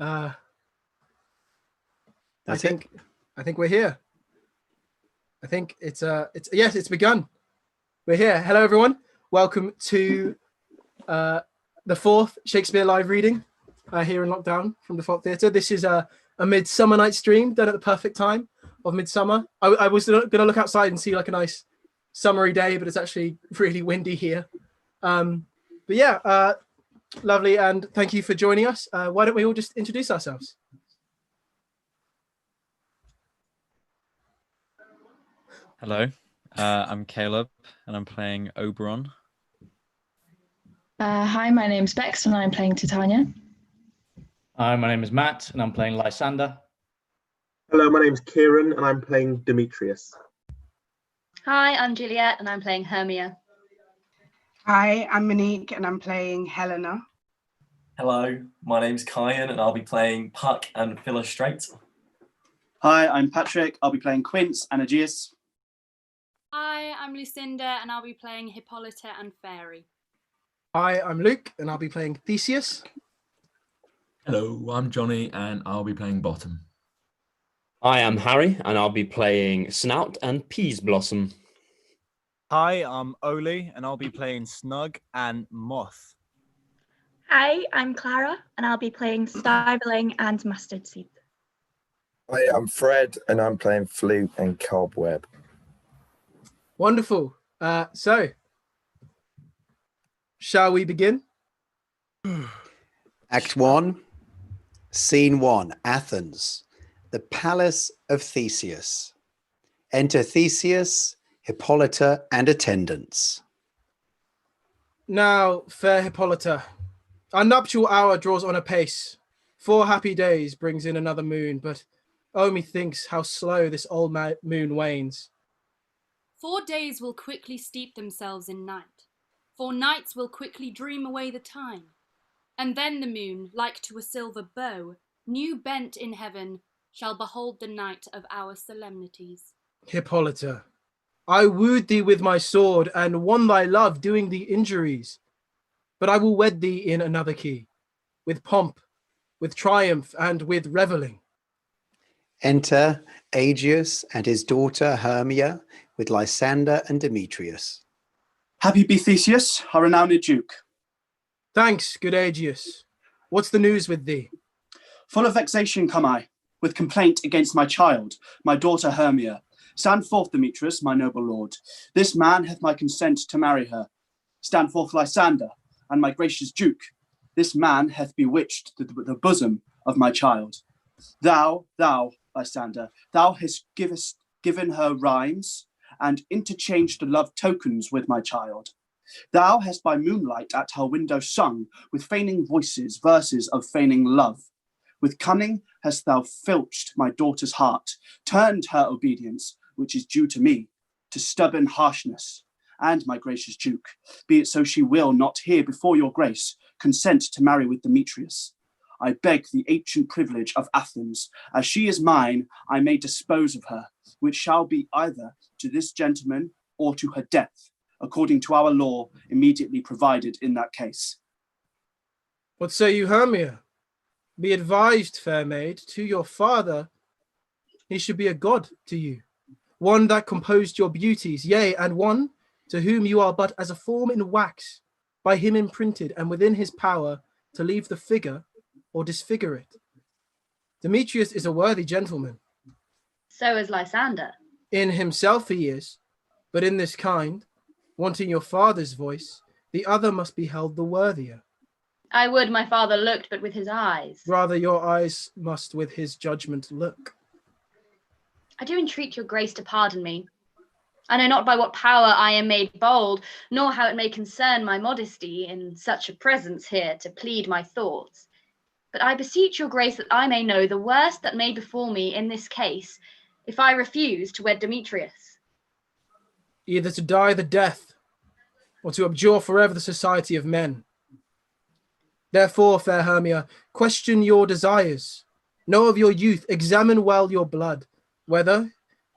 I That's think we're here. I think it's yes, it's begun. We're here. Hello, everyone. Welcome to the fourth Shakespeare live reading here in lockdown from Default Theatre. This is a Midsummer night stream done at the perfect time of Midsummer. I was going to look outside and see like a nice summery day, but it's actually really windy here. But yeah, lovely, and thank you for joining us. Why don't we all just introduce ourselves? Hello, I'm Caleb, and I'm playing Oberon. Hi, my name's Bex, and I'm playing Titania. Hi, my name is Matt, and I'm playing Lysander. Hello, my name's Kiran, and I'm playing Demetrius. Hi, I'm Juliette, and I'm playing Hermia. Hi, I'm Monique, and I'm playing Helena. Hello, my name's Kyan, and I'll be playing Puck and Philostrate. Hi, I'm Patrick. I'll be playing Quince and Egeus. Hi, I'm Lucinda, and I'll be playing Hippolyta and Fairy. Hi, I'm Luke, and I'll be playing Theseus. Hello, I'm Johnny, and I'll be playing Bottom. Hi, I'm Harry, and I'll be playing Snout and Peaseblossom. Hi, I'm Oli, and I'll be playing Snug and Moth. Hi, I'm Clara, and I'll be playing Starveling and Mustard Seed. Hi, I'm Fred, and I'm playing Flute and Cobweb. Wonderful. So, shall we begin? Act 1, Scene 1, Athens, the Palace of Theseus. Enter Theseus, Hippolyta, and attendants. Now, fair Hippolyta, our nuptial hour draws on apace. 4 happy days brings in another moon, but oh, methinks how slow this old moon wanes. 4 days will quickly steep themselves in night. 4 nights will quickly dream away the time. And then the moon, like to a silver bow, new bent in heaven, shall behold the night of our solemnities. Hippolyta, I wooed thee with my sword and won thy love doing thee injuries. But I will wed thee in another key, with pomp, with triumph, and with revelling. Enter Egeus and his daughter Hermia with Lysander and Demetrius. Happy be Theseus, our renowned Duke. Thanks, good Egeus. What's the news with thee? Full of vexation come I, with complaint against my child, my daughter Hermia. Stand forth, Demetrius, my noble lord. This man hath my consent to marry her. Stand forth, Lysander, and my gracious Duke. This man hath bewitched the bosom of my child. Thou, Lysander, thou hast given her rhymes and interchanged love tokens with my child. Thou hast by moonlight at her window sung with feigning voices verses of feigning love. With cunning hast thou filched my daughter's heart, turned her obedience, which is due to me, to stubborn harshness. And my gracious Duke, be it so she will not here before your grace consent to marry with Demetrius. I beg the ancient privilege of Athens, as she is mine, I may dispose of her, which shall be either to this gentleman or to her death, according to our law immediately provided in that case. What say you, Hermia? Be advised, fair maid, to your father, he should be a god to you, one that composed your beauties, yea, and one to whom you are but as a form in wax, by him imprinted and within his power to leave the figure or disfigure it. Demetrius is a worthy gentleman. So is Lysander. In himself he is, but in this kind, wanting your father's voice, the other must be held the worthier. I would my father looked but with his eyes. Rather your eyes must with his judgment look. I do entreat your grace to pardon me. I know not by what power I am made bold, nor how it may concern my modesty in such a presence here to plead my thoughts. But I beseech your grace that I may know the worst that may befall me in this case, if I refuse to wed Demetrius. Either to die the death, or to abjure forever the society of men. Therefore, fair Hermia, question your desires. Know of your youth, examine well your blood, whether,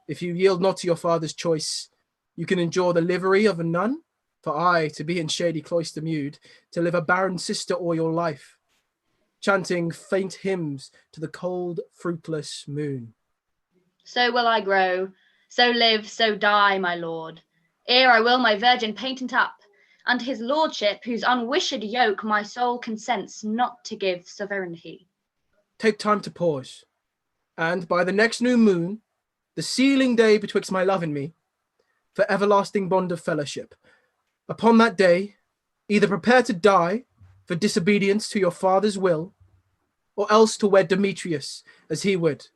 if you yield not to your father's choice, you can endure the livery of a nun, for I, to be in shady cloister mewed, to live a barren sister all your life. chanting faint hymns to the cold, fruitless moon. So will I grow, so live, so die, my lord, ere I will my virgin patent up, and his lordship, whose unwished yoke my soul consents not to give sovereignty. Take time to pause, and by the next new moon, the sealing day betwixt my love and me, for everlasting bond of fellowship, upon that day, either prepare to die for disobedience to your father's will, or else to wed Demetrius as he would,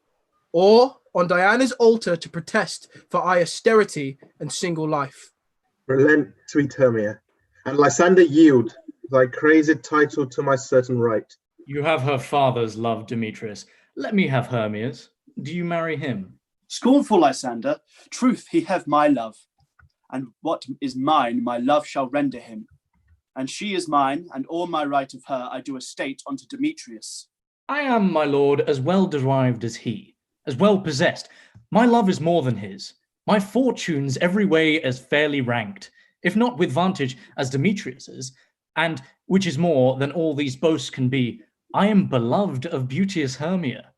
or on Diana's altar to protest for austerity and single life. Relent, sweet Hermia, and Lysander yield thy crazed title to my certain right. You have her father's love, Demetrius. Let me have Hermia's. Do you marry him? Scornful Lysander, truth he have my love, and what is mine my love shall render him. And she is mine, and all my right of her I do estate unto Demetrius. I am, my lord, as well derived as he, as well possessed. My love is more than his. My fortunes every way as fairly ranked, if not with vantage as Demetrius's, and, which is more than all these boasts can be, I am beloved of beauteous Hermia.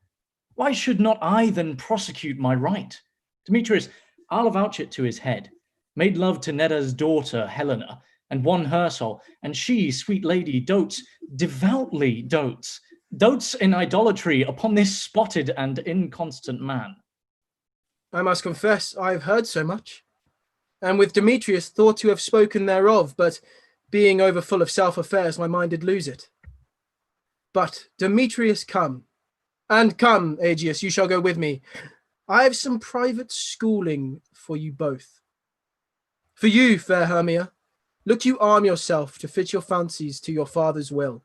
Why should not I then prosecute my right? Demetrius, I'll avouch it to his head, made love to Neda's daughter Helena, and won her soul, and she, sweet lady, dotes, devoutly dotes in idolatry upon this spotted and inconstant man. I must confess I have heard so much, and with Demetrius thought to have spoken thereof, but being over full of self-affairs, my mind did lose it. But Demetrius, come, and come, Egeus, you shall go with me. I have some private schooling for you both. For you, fair Hermia, look you arm yourself to fit your fancies to your father's will,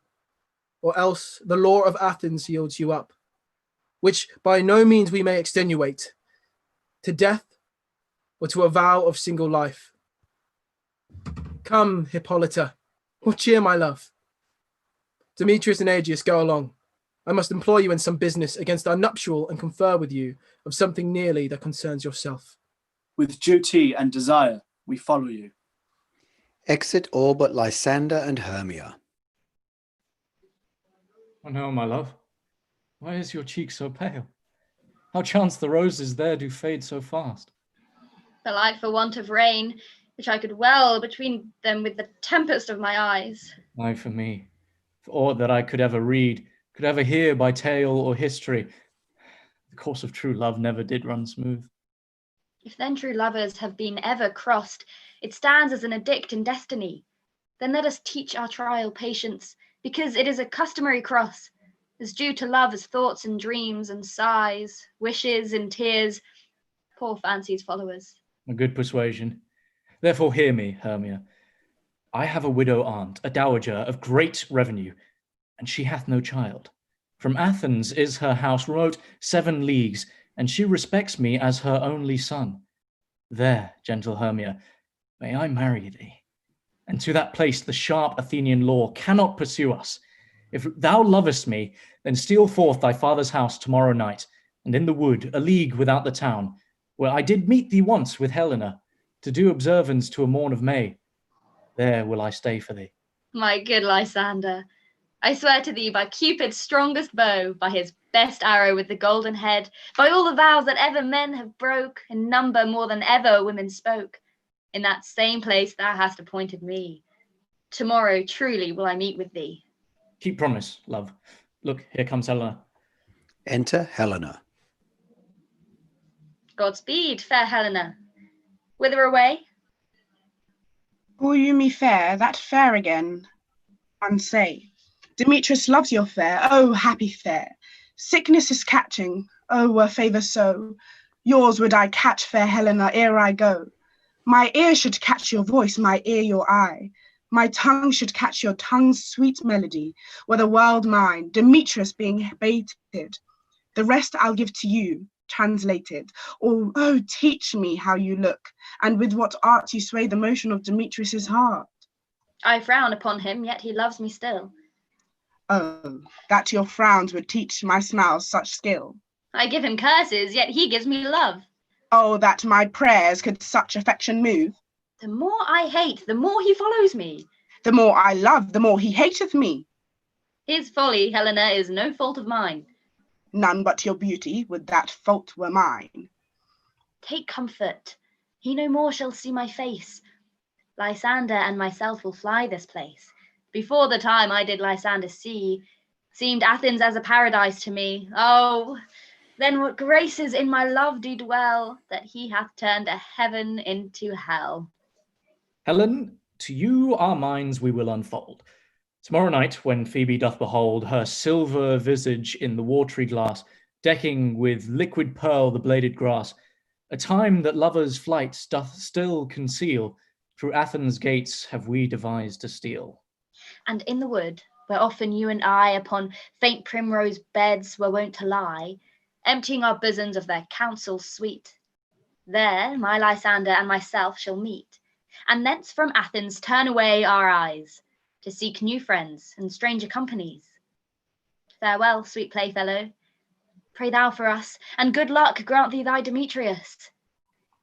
or else the law of Athens yields you up, which by no means we may extenuate, to death or to a vow of single life. Come, Hippolyta, or cheer, my love. Demetrius and Egeus, go along. I must employ you in some business against our nuptial and confer with you of something nearly that concerns yourself. With duty and desire, we follow you. Exit all but Lysander and Hermia. Oh no, my love, why is your cheek so pale? How chance the roses there do fade so fast? Belike for want of rain, which I could well between them with the tempest of my eyes. Ay for me, for aught that I could ever read, could ever hear by tale or history, the course of true love never did run smooth. If then true lovers have been ever crossed, it stands as an edict in destiny. Then let us teach our trial patience, because it is a customary cross, as due to love as thoughts and dreams and sighs, wishes and tears, poor fancy's followers. A good persuasion. Therefore hear me, Hermia. I have a widow aunt, a dowager of great revenue, and she hath no child. From Athens is her house remote 7 leagues, and she respects me as her only son. There, gentle Hermia, may I marry thee. And to that place the sharp Athenian law cannot pursue us. If thou lovest me, then steal forth thy father's house tomorrow night, and in the wood, a league without the town, where I did meet thee once with Helena, to do observance to a morn of May. There will I stay for thee. My good Lysander, I swear to thee by Cupid's strongest bow, by his best arrow with the golden head, by all the vows that ever men have broke, in number more than ever women spoke, in that same place thou hast appointed me. Tomorrow truly will I meet with thee. Keep promise, love. Look, here comes Helena. Enter Helena. Godspeed, fair Helena. Whither away? Call you me fair, that fair again, unsay. Demetrius loves your fair, oh happy fair. Sickness is catching, oh were favour so. Yours would I catch, fair Helena, ere I go. My ear should catch your voice, my ear your eye. My tongue should catch your tongue's sweet melody, were the world mine, Demetrius being baited. The rest I'll give to you, translated. Or, oh, teach me how you look, and with what art you sway the motion of Demetrius's heart. I frown upon him, yet he loves me still. Oh, that your frowns would teach my smiles such skill. I give him curses, yet he gives me love. Oh, that my prayers could such affection move. The more I hate, the more he follows me. The more I love, the more he hateth me. His folly, Helena, is no fault of mine. None but your beauty, would that fault were mine. Take comfort, he no more shall see my face. Lysander and myself will fly this place. Before the time I did Lysander see, seemed Athens as a paradise to me. Oh, then what graces in my love do dwell, that he hath turned a heaven into hell. Helen, to you our minds we will unfold. Tomorrow night, when Phoebe doth behold her silver visage in the watery glass, decking with liquid pearl the bladed grass, a time that lovers' flight doth still conceal, through Athens' gates have we devised to steal. And in the wood, where often you and I upon faint primrose beds were wont to lie, emptying our bosoms of their counsels sweet, there my Lysander and myself shall meet, and thence from Athens turn away our eyes, to seek new friends and stranger companies. Farewell, sweet playfellow. Pray thou for us, and good luck grant thee thy Demetrius.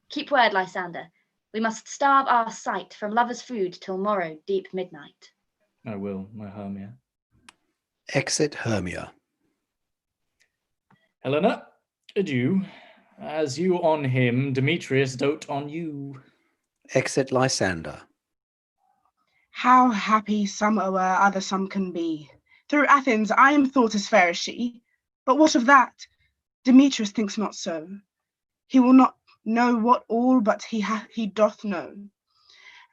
Keep word, Lysander. We must starve our sight from lovers' food till morrow deep midnight. I will, my Hermia. Exit Hermia. Helena, adieu. As you on him, Demetrius dote on you. Exit Lysander. How happy some o'er other some can be. Through Athens I am thought as fair as she. But what of that? Demetrius thinks not so. He will not know what all but he doth know.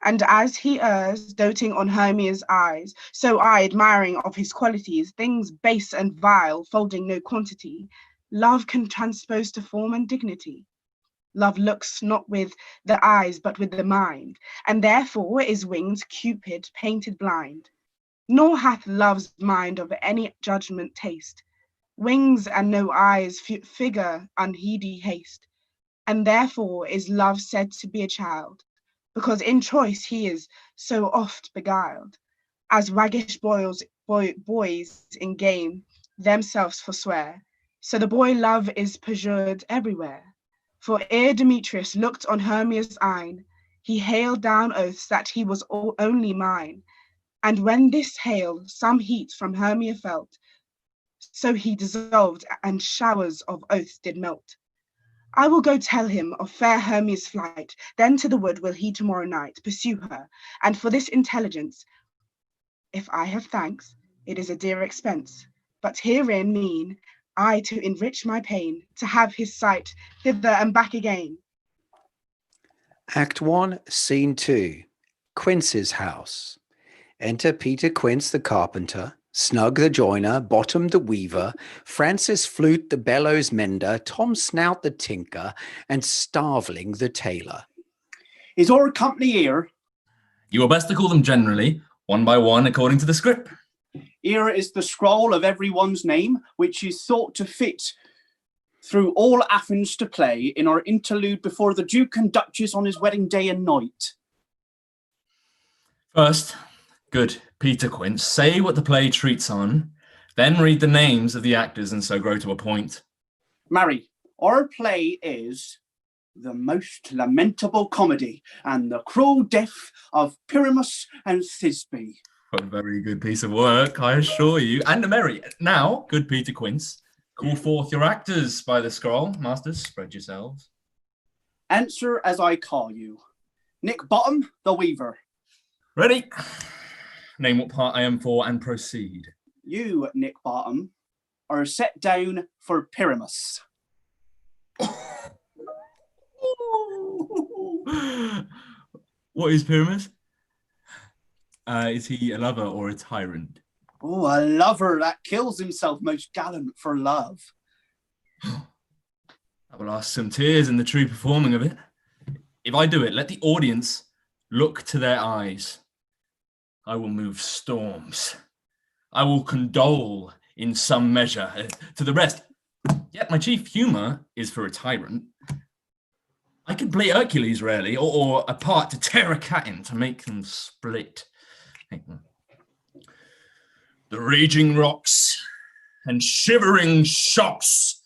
And as he errs, doting on Hermia's eyes, so I, admiring of his qualities, things base and vile, folding no quantity, love can transpose to form and dignity. Love looks not with the eyes, but with the mind, and therefore is winged Cupid painted blind. Nor hath love's mind of any judgment taste, wings and no eyes figure unheedy haste, and therefore is love said to be a child, because in choice he is so oft beguiled, as waggish boys in game themselves forswear, so the boy love is perjured everywhere. For ere Demetrius looked on Hermia's eyne, he hailed down oaths that he was only mine, and when this hail some heat from Hermia felt, so he dissolved and showers of oaths did melt. I will go tell him of fair Hermia's flight, then to the wood will he tomorrow night pursue her, and for this intelligence, if I have thanks, it is a dear expense, but herein mean I to enrich my pain, to have his sight thither and back again. Act 1, Scene 2. Quince's house. Enter Peter Quince the carpenter, Snug the joiner, Bottom the weaver, Francis Flute the bellows mender, Tom Snout the tinker, and Starveling the tailor. Is our company here? You are best to call them generally, one by one, according to the script. Here is the scroll of everyone's name, which is thought to fit through all Athens to play in our interlude before the Duke and Duchess on his wedding day and night. First, good Peter Quince, say what the play treats on, then read the names of the actors and so grow to a point. Marry, our play is The Most Lamentable Comedy and the Cruel Death of Pyramus and Thisbe. A very good piece of work, I assure you. And a merry. Now, good Peter Quince, call forth your actors by the scroll. Masters, spread yourselves. Answer as I call you. Nick Bottom, the Weaver. Ready? Name what part I am for and proceed. You, Nick Bottom, are set down for Pyramus. What is Pyramus? Is he a lover or a tyrant? Oh, a lover that kills himself most gallant for love. I will ask some tears in the true performing of it. If I do it, let the audience look to their eyes. I will move storms. I will condole in some measure to the rest. Yet my chief humour is for a tyrant. I can play Hercules rarely, or a part to tear a cat in to make them split. The raging rocks and shivering shocks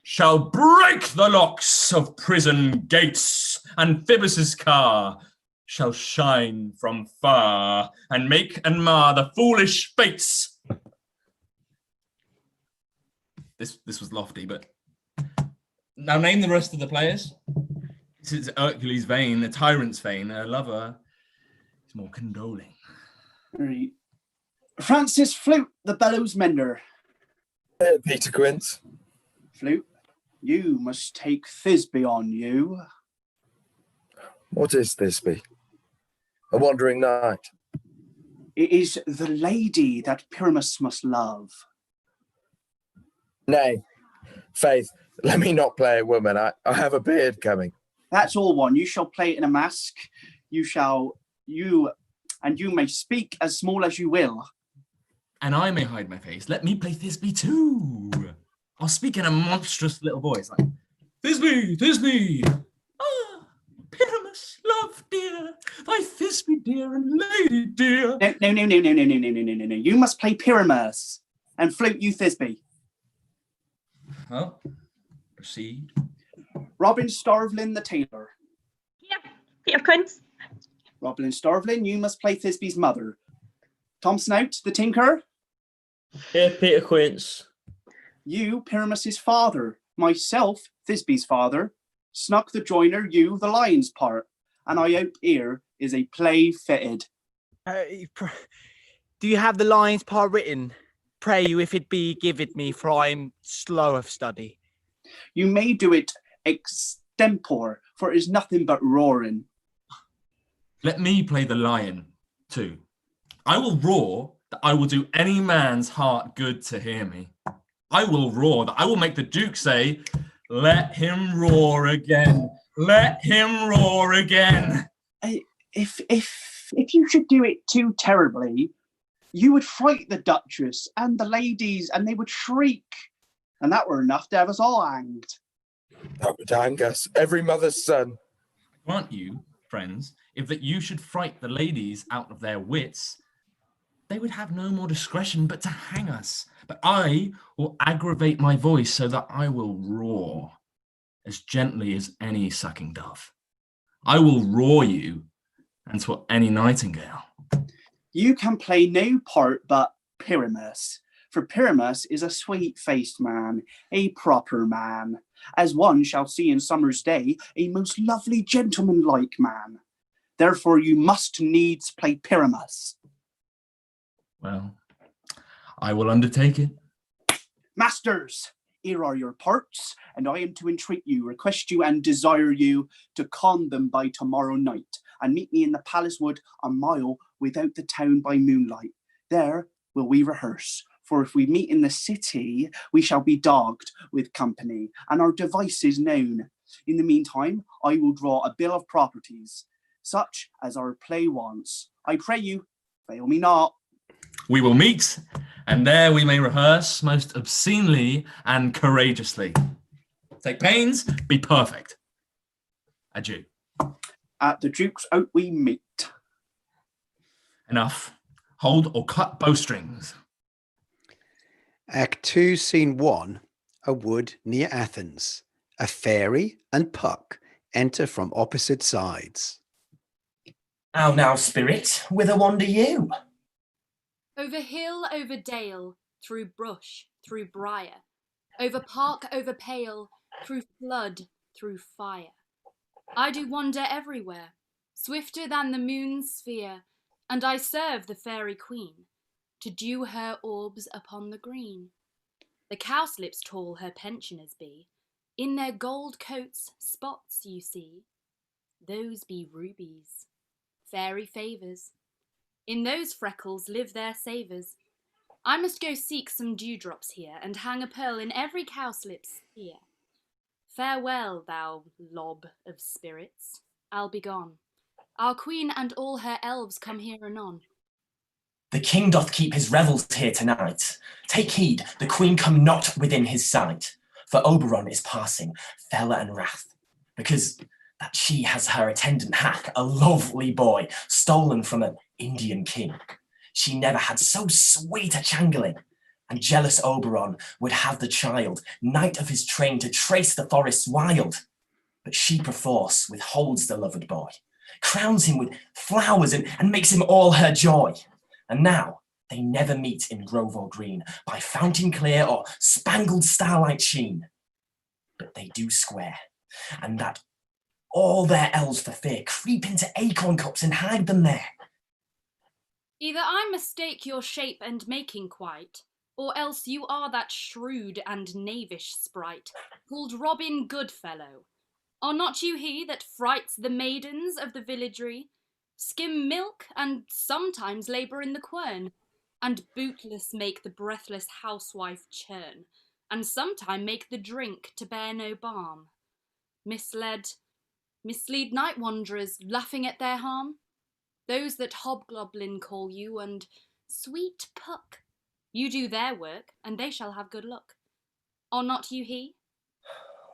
shall break the locks of prison gates, and Phoebus's car shall shine from far and make and mar the foolish fates this was lofty, but now name the rest of the players. This is Hercules' vein, the tyrant's vein. Her lover is more condoling. Right. Francis Flute, the bellows mender. Peter Quince. Flute, you must take Thisbe on you. What is Thisbe? A wandering knight. It is the lady that Pyramus must love. Nay, Faith, let me not play a woman. I have a beard coming. That's all one. You shall play in a mask. You may speak as small as you will. And I may hide my face. Let me play Thisbe too. I'll speak in a monstrous little voice, like, Thisbe, Thisbe. Ah, Pyramus, love dear, thy Thisbe dear and lady dear. No. You must play Pyramus and Flute you Thisbe. Well, proceed. Robin Starveling the tailor. Yep, Peter Quince. Robin Starveling, you must play Thisbe's mother. Tom Snout the tinker. Here, Peter Quince. You, Pyramus's father. Myself, Thisbe's father. Snug the joiner, you, the lion's part. And I hope here is a play fitted. Do you have the lion's part written? Pray you if it be give it me, for I am slow of study. You may do it extempore, for it is nothing but roaring. Let me play the lion too. I will roar that I will do any man's heart good to hear me. I will roar that I will make the Duke say, let him roar again. Let him roar again. If you should do it too terribly, you would fright the Duchess and the ladies, and they would shriek. And that were enough to have us all hanged. That would hang us, every mother's son. Grant you, friends, if that you should fright the ladies out of their wits, they would have no more discretion but to hang us. But I will aggravate my voice so that I will roar as gently as any sucking dove. I will roar you until any nightingale. You can play no part but Pyramus, for Pyramus is a sweet-faced man, a proper man, as one shall see in summer's day, a most lovely gentleman-like man. Therefore you must needs play Pyramus. Well, I will undertake it. Masters, here are your parts, and I am to entreat you, request you, and desire you to con them by tomorrow night, and meet me in the palace wood a mile without the town by moonlight. There will we rehearse, for if we meet in the city, we shall be dogged with company, and our devices known. In the meantime, I will draw a bill of properties, such as our play wants. I pray you, fail me not. We will meet, and there we may rehearse most obscenely and courageously. Take pains, be perfect. Adieu. At the Duke's out we meet. Enough. Hold or cut bowstrings. Act 2, Scene 1, a wood near Athens. A fairy and Puck enter from opposite sides. How now, spirit, whither wander you? Over hill, over dale, through brush, through briar, over park, over pale, through flood, through fire. I do wander everywhere, swifter than the moon's sphere, and I serve the fairy queen, to dew her orbs upon the green. The cowslips tall her pensioners be, in their gold coats spots you see. Those be rubies, fairy favours. In those freckles live their savours. I must go seek some dewdrops here, and hang a pearl in every cowslip's ear. Farewell, thou lob of spirits, I'll be gone. Our queen and all her elves come here anon. The king doth keep his revels here tonight. Take heed, the queen come not within his sight. For Oberon is passing, fell and wrath, because that she has her attendant hack, a lovely boy, stolen from an Indian king. She never had so sweet a changeling, and jealous Oberon would have the child, knight of his train, to trace the forests wild. But she perforce withholds the loved boy, crowns him with flowers and makes him all her joy. And now, They never meet in grove or green, by fountain clear or spangled starlight sheen. But they do square, and that all their elves for fear creep into acorn cups and hide them there. Either I mistake your shape and making quite, or else you are that shrewd and knavish sprite, called Robin Goodfellow. Are not you he that frights the maidens of the villagery, skim milk, and sometimes labour in the quern, and bootless make the breathless housewife churn, and sometime make the drink to bear no balm? Mislead night wanderers, laughing at their harm? Those that hobgoblin call you, and sweet Puck. You do their work, and they shall have good luck. Are not you he?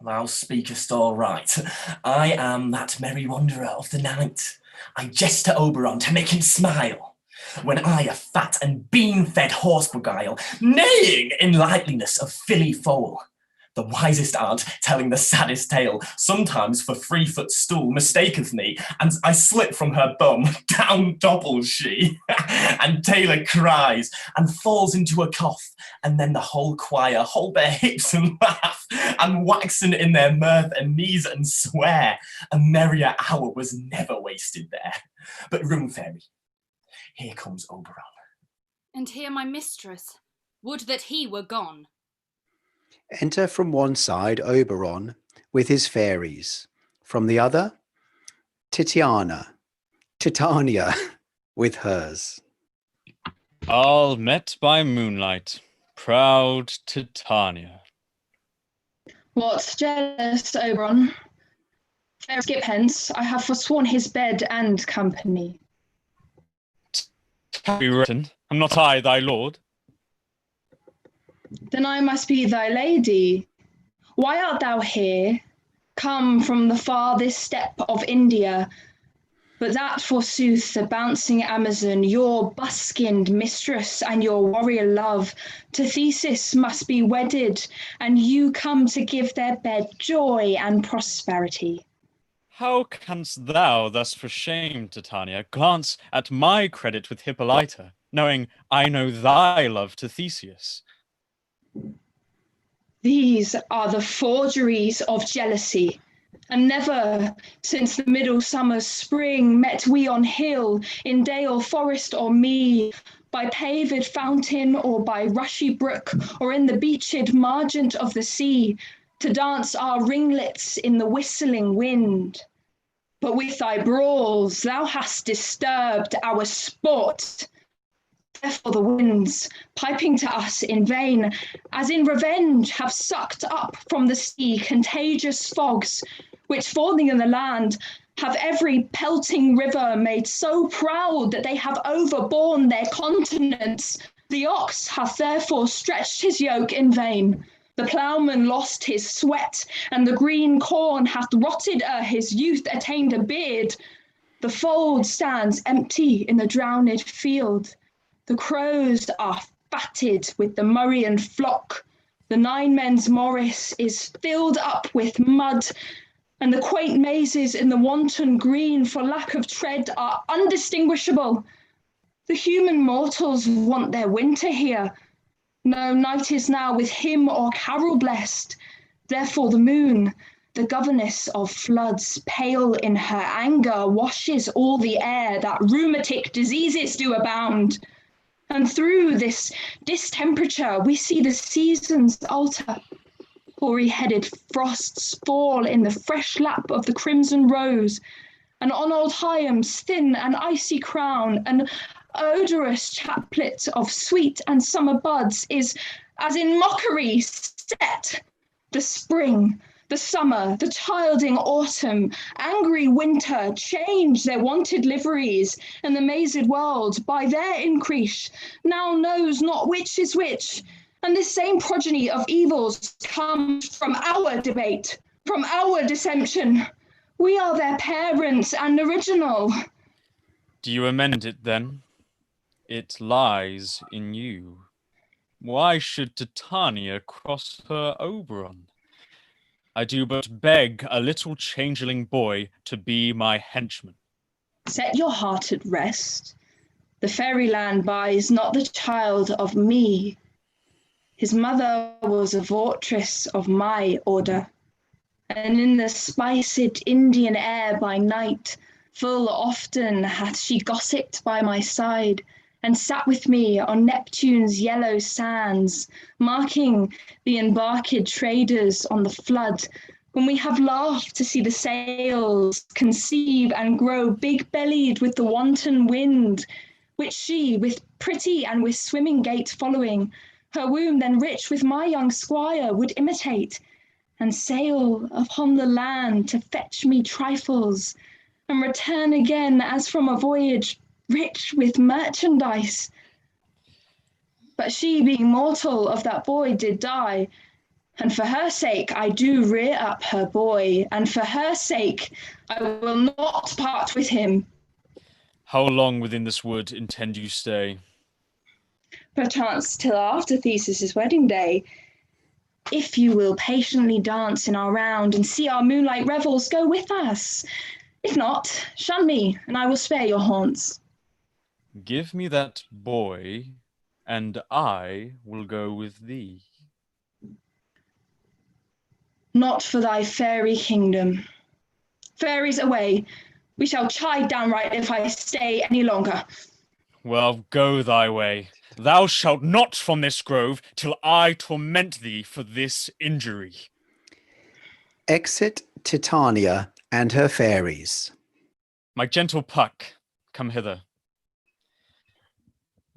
Thou speakest all right. I am that merry wanderer of the night. I jest to Oberon to make him smile, when I a fat and bean-fed horse beguile, neighing in lightliness of filly foal. The wisest aunt, telling the saddest tale, sometimes for 3-foot stool mistaketh me, and I slip from her bum, down doubles she, and Taylor cries, and falls into a cough, and then the whole choir hold their hips and laugh, and waxen in their mirth and knees and swear, a merrier hour was never wasted there. But room fairy, here comes Oberon. And here my mistress, would that he were gone. Enter from one side Oberon with his fairies, from the other Titania with hers. All met by moonlight, proud Titania. What, jealous, Oberon? Fair skip hence, I have forsworn his bed and company. Be written, am not I thy lord? Then I must be thy lady. Why art thou here, come from the farthest steppe of India? But that, forsooth, the bouncing Amazon, your buskinged mistress and your warrior love, to Theseus must be wedded, and you come to give their bed joy and prosperity. How canst thou thus for shame, Titania, glance at my credit with Hippolyta, knowing I know thy love to Theseus? These are the forgeries of jealousy, and never since the middle summer's spring met we on hill, in dale, forest, or mee, by paved fountain or by rushy brook, or in the beached margent of the sea, to dance our ringlets in the whistling wind. But with thy brawls thou hast disturbed our sport. Therefore the winds, piping to us in vain, as in revenge have sucked up from the sea contagious fogs, which falling in the land have every pelting river made so proud that they have overborne their continents. The ox hath therefore stretched his yoke in vain. The ploughman lost his sweat, and the green corn hath rotted ere his youth attained a beard. The fold stands empty in the drowned field. The crows are fatted with the murrian flock. The 9 men's morris is filled up with mud, and the quaint mazes in the wanton green for lack of tread are undistinguishable. The human mortals want their winter here. No night is now with hymn or carol blessed. Therefore the moon, the governess of floods, pale in her anger, washes all the air that rheumatic diseases do abound. And through this distemperature we see the seasons alter. Hoary-headed frosts fall in the fresh lap of the crimson rose, and on old Hyam's thin and icy crown an odorous chaplet of sweet and summer buds is, as in mockery, set. The spring, the summer, the childing autumn, angry winter change their wonted liveries, and the mazed world, by their increase, now knows not which is which. And this same progeny of evils comes from our debate, from our dissension. We are their parents and original. Do you amend it then? It lies in you. Why should Titania cross her Oberon? I do but beg a little changeling boy to be my henchman. Set your heart at rest. The fairyland buys not the child of me. His mother was a votress of my order, and in the spiced Indian air by night, full often hath she gossiped by my side, and sat with me on Neptune's yellow sands, marking the embarked traders on the flood, when we have laughed to see the sails conceive and grow big-bellied with the wanton wind, which she, with pretty and with swimming gait following, her womb then rich with my young squire would imitate, and sail upon the land to fetch me trifles, and return again as from a voyage rich with merchandise. But she, being mortal, of that boy did die, and for her sake I do rear up her boy, and for her sake I will not part with him. How long within this wood intend you stay? Perchance till after Theseus' wedding day, if you will patiently dance in our round and see our moonlight revels, go with us. If not, shun me, and I will spare your haunts. Give me that boy, and I will go with thee. Not for thy fairy kingdom. Fairies away, we shall chide downright if I stay any longer. Well, go thy way. Thou shalt not from this grove till I torment thee for this injury. Exit Titania and her fairies. My gentle Puck, come hither.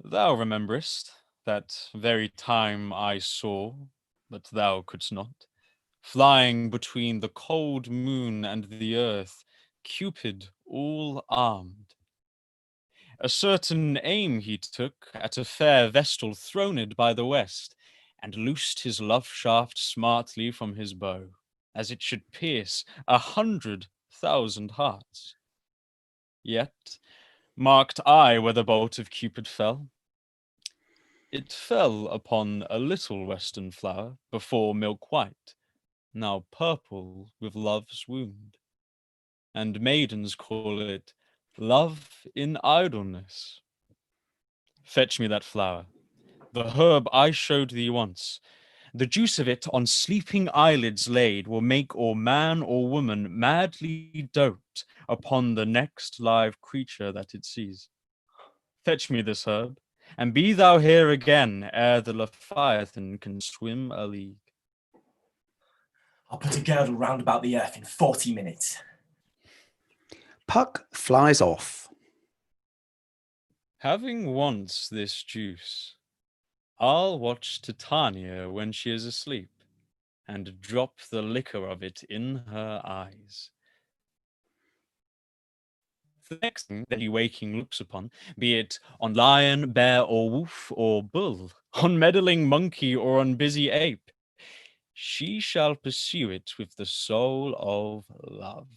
Thou rememberest that very time I saw, but thou couldst not, flying between the cold moon and the earth, Cupid all armed. A certain aim he took at a fair vestal throned by the west, and loosed his love shaft smartly from his bow, as it should pierce 100,000 hearts. Yet marked I where the bolt of Cupid fell. It fell upon a little western flower, before milk white, now purple with love's wound, and maidens call it love in idleness. Fetch me that flower, the herb I showed thee once. The juice of it on sleeping eyelids laid will make or man or woman madly dote upon the next live creature that it sees. Fetch me this herb, and be thou here again ere the Leviathan can swim a league. I'll put a girdle round about the earth in 40 minutes. Puck flies off. Having once this juice, I'll watch Titania when she is asleep, and drop the liquor of it in her eyes. The next thing that he waking looks upon, be it on lion, bear, or wolf, or bull, on meddling monkey, or on busy ape, she shall pursue it with the soul of love.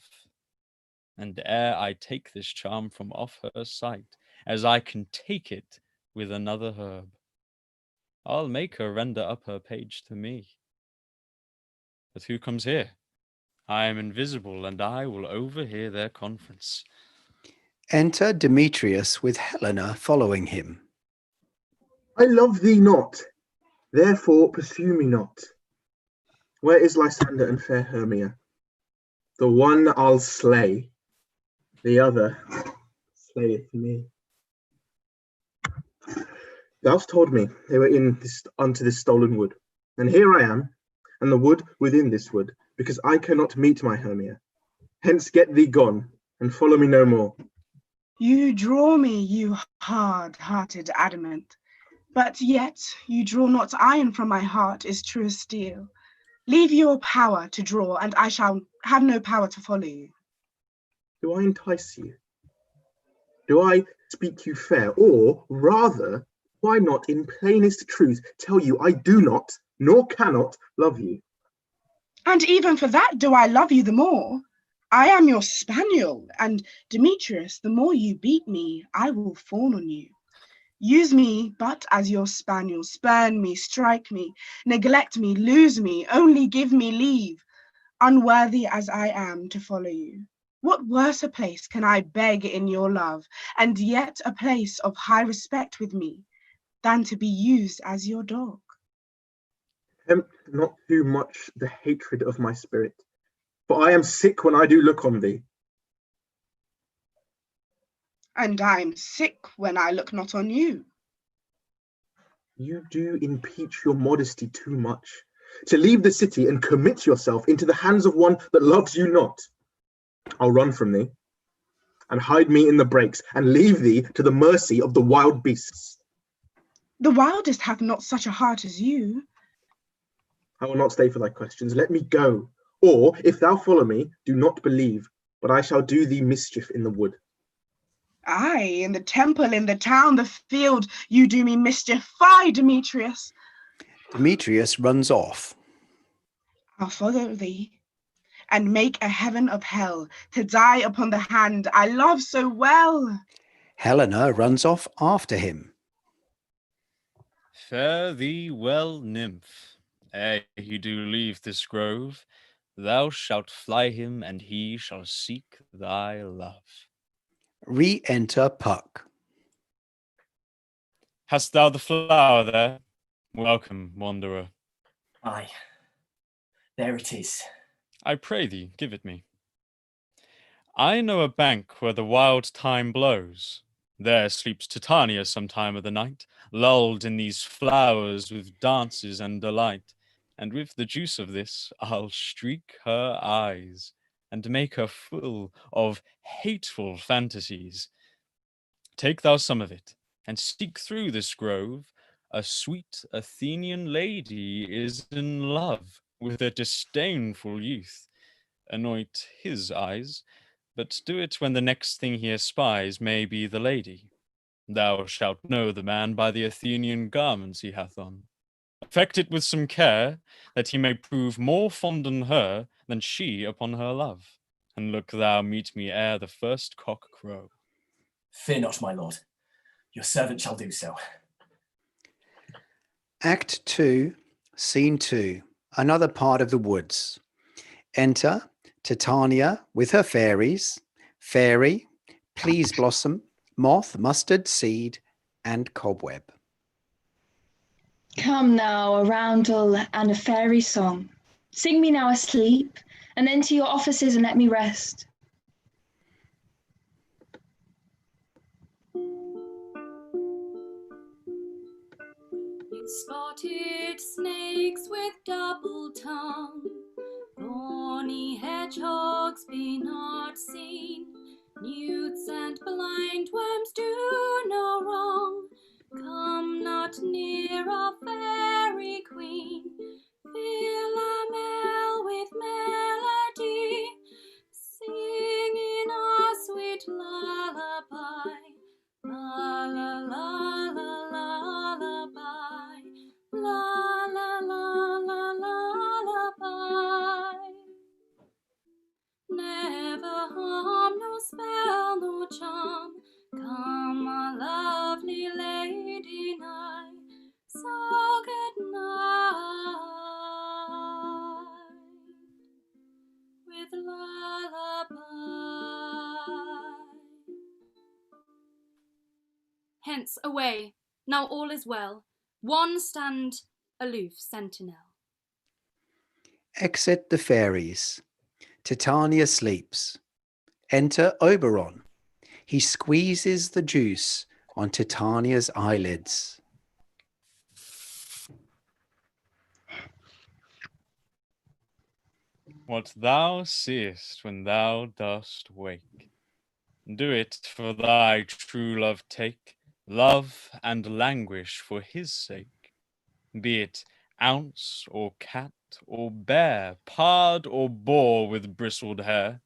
And ere I take this charm from off her sight, as I can take it with another herb, I'll make her render up her page to me. But who comes here? I am invisible, and I will overhear their conference. Enter Demetrius with Helena following him. I love thee not, therefore pursue me not. Where is Lysander and fair Hermia? The one I'll slay, the other slayeth me. Thou'st told me they were unto this stolen wood, and here I am, and the wood within this wood, because I cannot meet my Hermia. Hence get thee gone, and follow me no more. You draw me, you hard-hearted adamant, but yet you draw not iron from my heart is true as steel. Leave your power to draw, and I shall have no power to follow you. Do I entice you? Do I speak you fair? Or rather, why not in plainest truth tell you I do not, nor cannot, love you? And even for that do I love you the more. I am your spaniel, and Demetrius, the more you beat me, I will fawn on you. Use me but as your spaniel, spurn me, strike me, neglect me, lose me, only give me leave, unworthy as I am to follow you. What worse a place can I beg in your love, and yet a place of high respect with me, than to be used as your dog? Tempt not too much the hatred of my spirit, for I am sick when I do look on thee. And I am sick when I look not on you. You do impeach your modesty too much, to leave the city and commit yourself into the hands of one that loves you not. I'll run from thee, and hide me in the brakes, and leave thee to the mercy of the wild beasts. The wildest hath not such a heart as you. I will not stay for thy questions. Let me go. Or, if thou follow me, do not believe, but I shall do thee mischief in the wood. Aye, in the temple, in the town, the field, you do me mischief. Fie, Demetrius. Demetrius runs off. I'll follow thee, and make a heaven of hell, to die upon the hand I love so well. Helena runs off after him. Fare thee well, nymph. Ere he do leave this grove, thou shalt fly him, and he shall seek thy love. Re-enter Puck. Hast thou the flower there? Welcome, wanderer. Aye, there it is. I pray thee, give it me. I know a bank where the wild thyme blows. There sleeps Titania some time of the night, lulled in these flowers with dances and delight. And with the juice of this I'll streak her eyes, and make her full of hateful fantasies. Take thou some of it, and seek through this grove. A sweet Athenian lady is in love with a disdainful youth. Anoint his eyes, but do it when the next thing he espies may be the lady. Thou shalt know the man by the Athenian garments he hath on. Affect it with some care, that he may prove more fond on her than she upon her love. And look thou meet me ere the first cock crow. Fear not, my lord. Your servant shall do so. Act 2, Scene 2, another part of the woods. Enter Titania with her fairies, Fairy, Peaseblossom, Moth, Mustard Seed, and Cobweb. Come now, a roundel and a fairy song. Sing me now asleep, and then to your offices and let me rest. You spotted snakes with double tongue, thorny hedgehogs be not seen, newts and blind worms do no wrong. Come not near our fairy queen, Philomel with melody, singing our sweet lullaby, la la la la lullaby, la la la la lullaby. Never harm, no spell, no charm, come our lovely lady nigh, so good night, with lullaby. Hence, away, now all is well, one stand aloof, sentinel. Exit the fairies. Titania sleeps. Enter Oberon. He squeezes the juice on Titania's eyelids. What thou seest when thou dost wake, do it for thy true love take, love and languish for his sake. Be it ounce or cat or bear, pard or boar with bristled hair,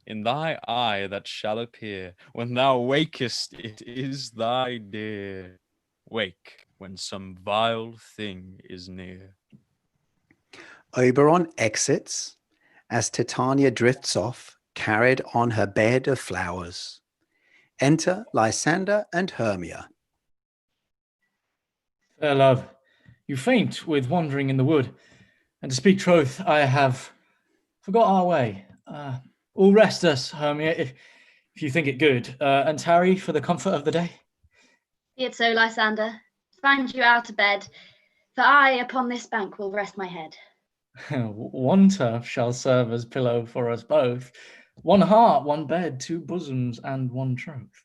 in thy eye that shall appear when thou wakest, it is thy dear. Wake when some vile thing is near. Oberon exits as Titania drifts off, carried on her bed of flowers. Enter Lysander and Hermia. Fair love, you faint with wandering in the wood, and to speak troth, I have forgot our way. All rest us, Hermia, if you think it good, and tarry for the comfort of the day. Be it so, Lysander. Find you out of bed, for I upon this bank will rest my head. One turf shall serve as pillow for us both. One heart, one bed, two bosoms, and one troth.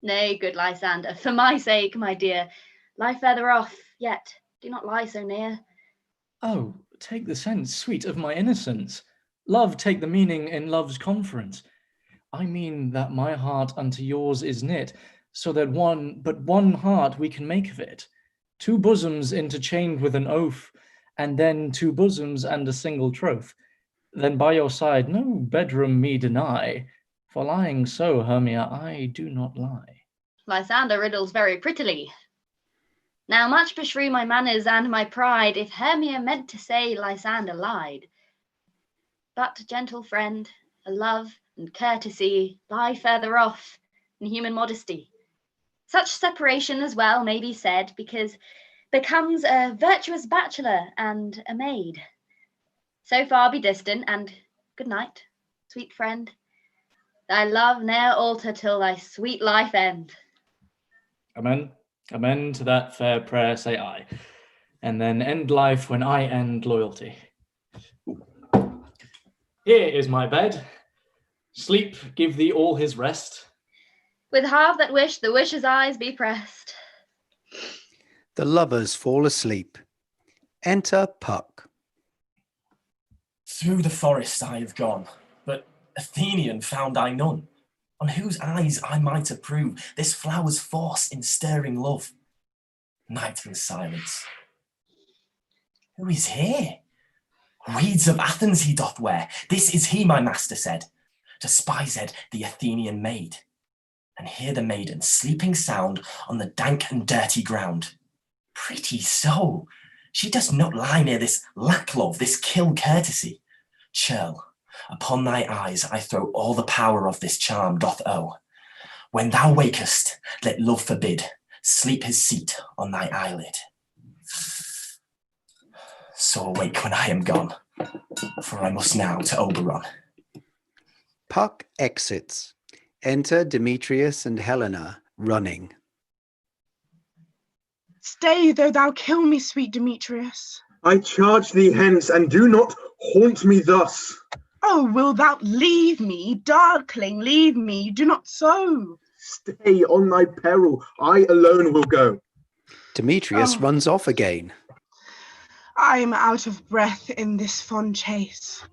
Nay, good Lysander, for my sake, my dear, lie further off, yet do not lie so near. Oh, take the sense, sweet, of my innocence. Love, take the meaning in love's conference. I mean that my heart unto yours is knit, so that but one heart we can make of it. Two bosoms interchained with an oath, and then two bosoms and a single troth. Then by your side no bedroom me deny, for lying so, Hermia, I do not lie. Lysander riddles very prettily. Now much beshrew my manners and my pride, if Hermia meant to say Lysander lied. But, gentle friend, a love and courtesy lie further off in human modesty. Such separation as well may be said, because becomes a virtuous bachelor and a maid. So far be distant, and good night, sweet friend. Thy love ne'er alter till thy sweet life end. Amen. Amen to that fair prayer, say I. And then end life when I end loyalty. Here is my bed. Sleep, give thee all his rest. With half that wish, the wisher's eyes be pressed. The lovers fall asleep. Enter Puck. Through the forest I have gone, but Athenian found I none, on whose eyes I might approve this flower's force in stirring love. Night and silence. Who is here? Weeds of Athens he doth wear. This is he, my master said, despised the Athenian maid. And hear the maiden sleeping sound on the dank and dirty ground. Pretty soul, she does not lie near this lack love, this kill courtesy. Churl, upon thy eyes I throw all the power of this charm doth owe. When thou wakest, let love forbid, sleep his seat on thy eyelid. So awake when I am gone, for I must now to Oberon. Puck exits. Enter Demetrius and Helena, running. Stay, though thou kill me, sweet Demetrius. I charge thee hence, and do not haunt me thus. Oh, will thou leave me, darkling, leave me, do not so. Stay on thy peril, I alone will go. Demetrius runs off again. I am out of breath in this fond chase.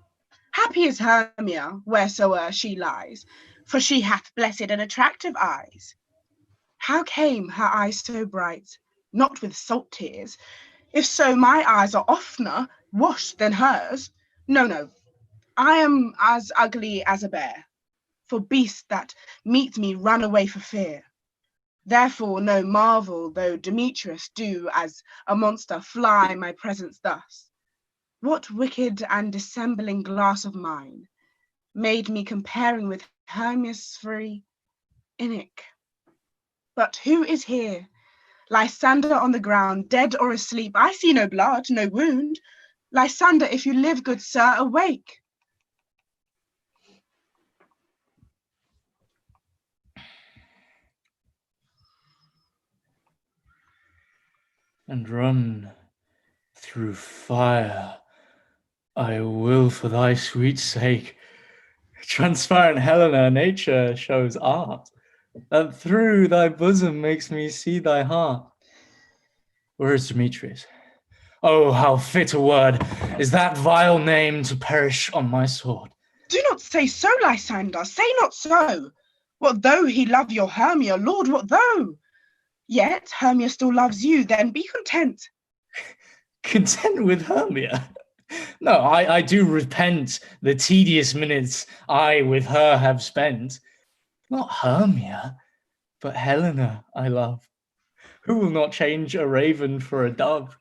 Happy is Hermia, wheresoe'er she lies, for she hath blessed and attractive eyes. How came her eyes so bright? Not with salt tears. If so, my eyes are oftener washed than hers. No, I am as ugly as a bear, for beasts that meet me run away for fear. Therefore no marvel though Demetrius do as a monster fly my presence thus. What wicked and dissembling glass of mine made me comparing with Hermia's free inic? But who is here? Lysander on the ground, dead or asleep. I see no blood, no wound. Lysander, if you live, good sir, awake. And run through fire I will for thy sweet sake. Transparent Helena, nature shows art, that through thy bosom makes me see thy heart. Where is Demetrius? Oh, how fit a word is that vile name to perish on my sword. Do not say so, Lysander, say not so. What though he love your Hermia, Lord, what though? Yet Hermia still loves you, then be content. Content with Hermia? No, I do repent the tedious minutes I with her have spent. Not Hermia, but Helena I love. Who will not change a raven for a dove?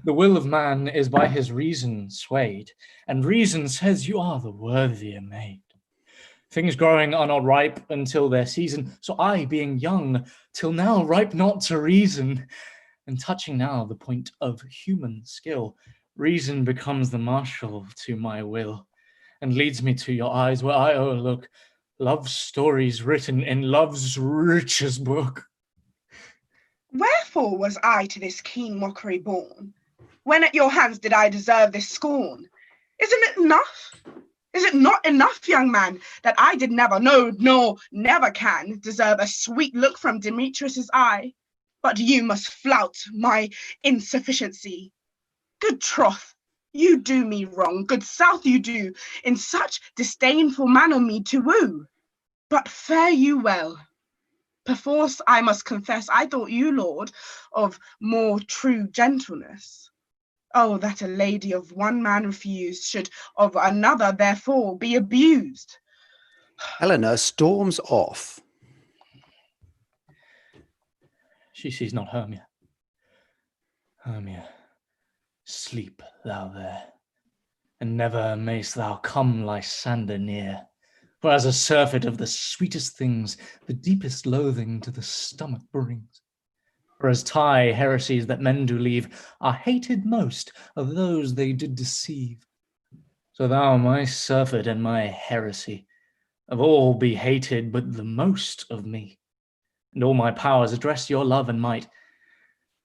The will of man is by his reason swayed, and reason says you are the worthier maid. Things growing are not ripe until their season, so I, being young, till now ripe not to reason, and touching now the point of human skill, reason becomes the marshal to my will, and leads me to your eyes where I overlook love stories written in love's richest book. Wherefore was I to this keen mockery born? When at your hands did I deserve this scorn? Isn't it enough? Is it not enough, young man, that I did never, no, nor never can, deserve a sweet look from Demetrius's eye? But you must flout my insufficiency. Good troth, you do me wrong, good south you do, in such disdainful manner me to woo. But fare you well. Perforce I must confess, I thought you, lord, of more true gentleness. Oh, that a lady of one man refused should of another therefore be abused. Helena storms off. She sees not Hermia. Hermia, sleep thou there, and never mayst thou come Lysander near. For as a surfeit of the sweetest things, the deepest loathing to the stomach brings. For as tie heresies that men do leave are hated most of those they did deceive. So thou, my surfeit and my heresy, of all be hated but the most of me. And all my powers address your love and might,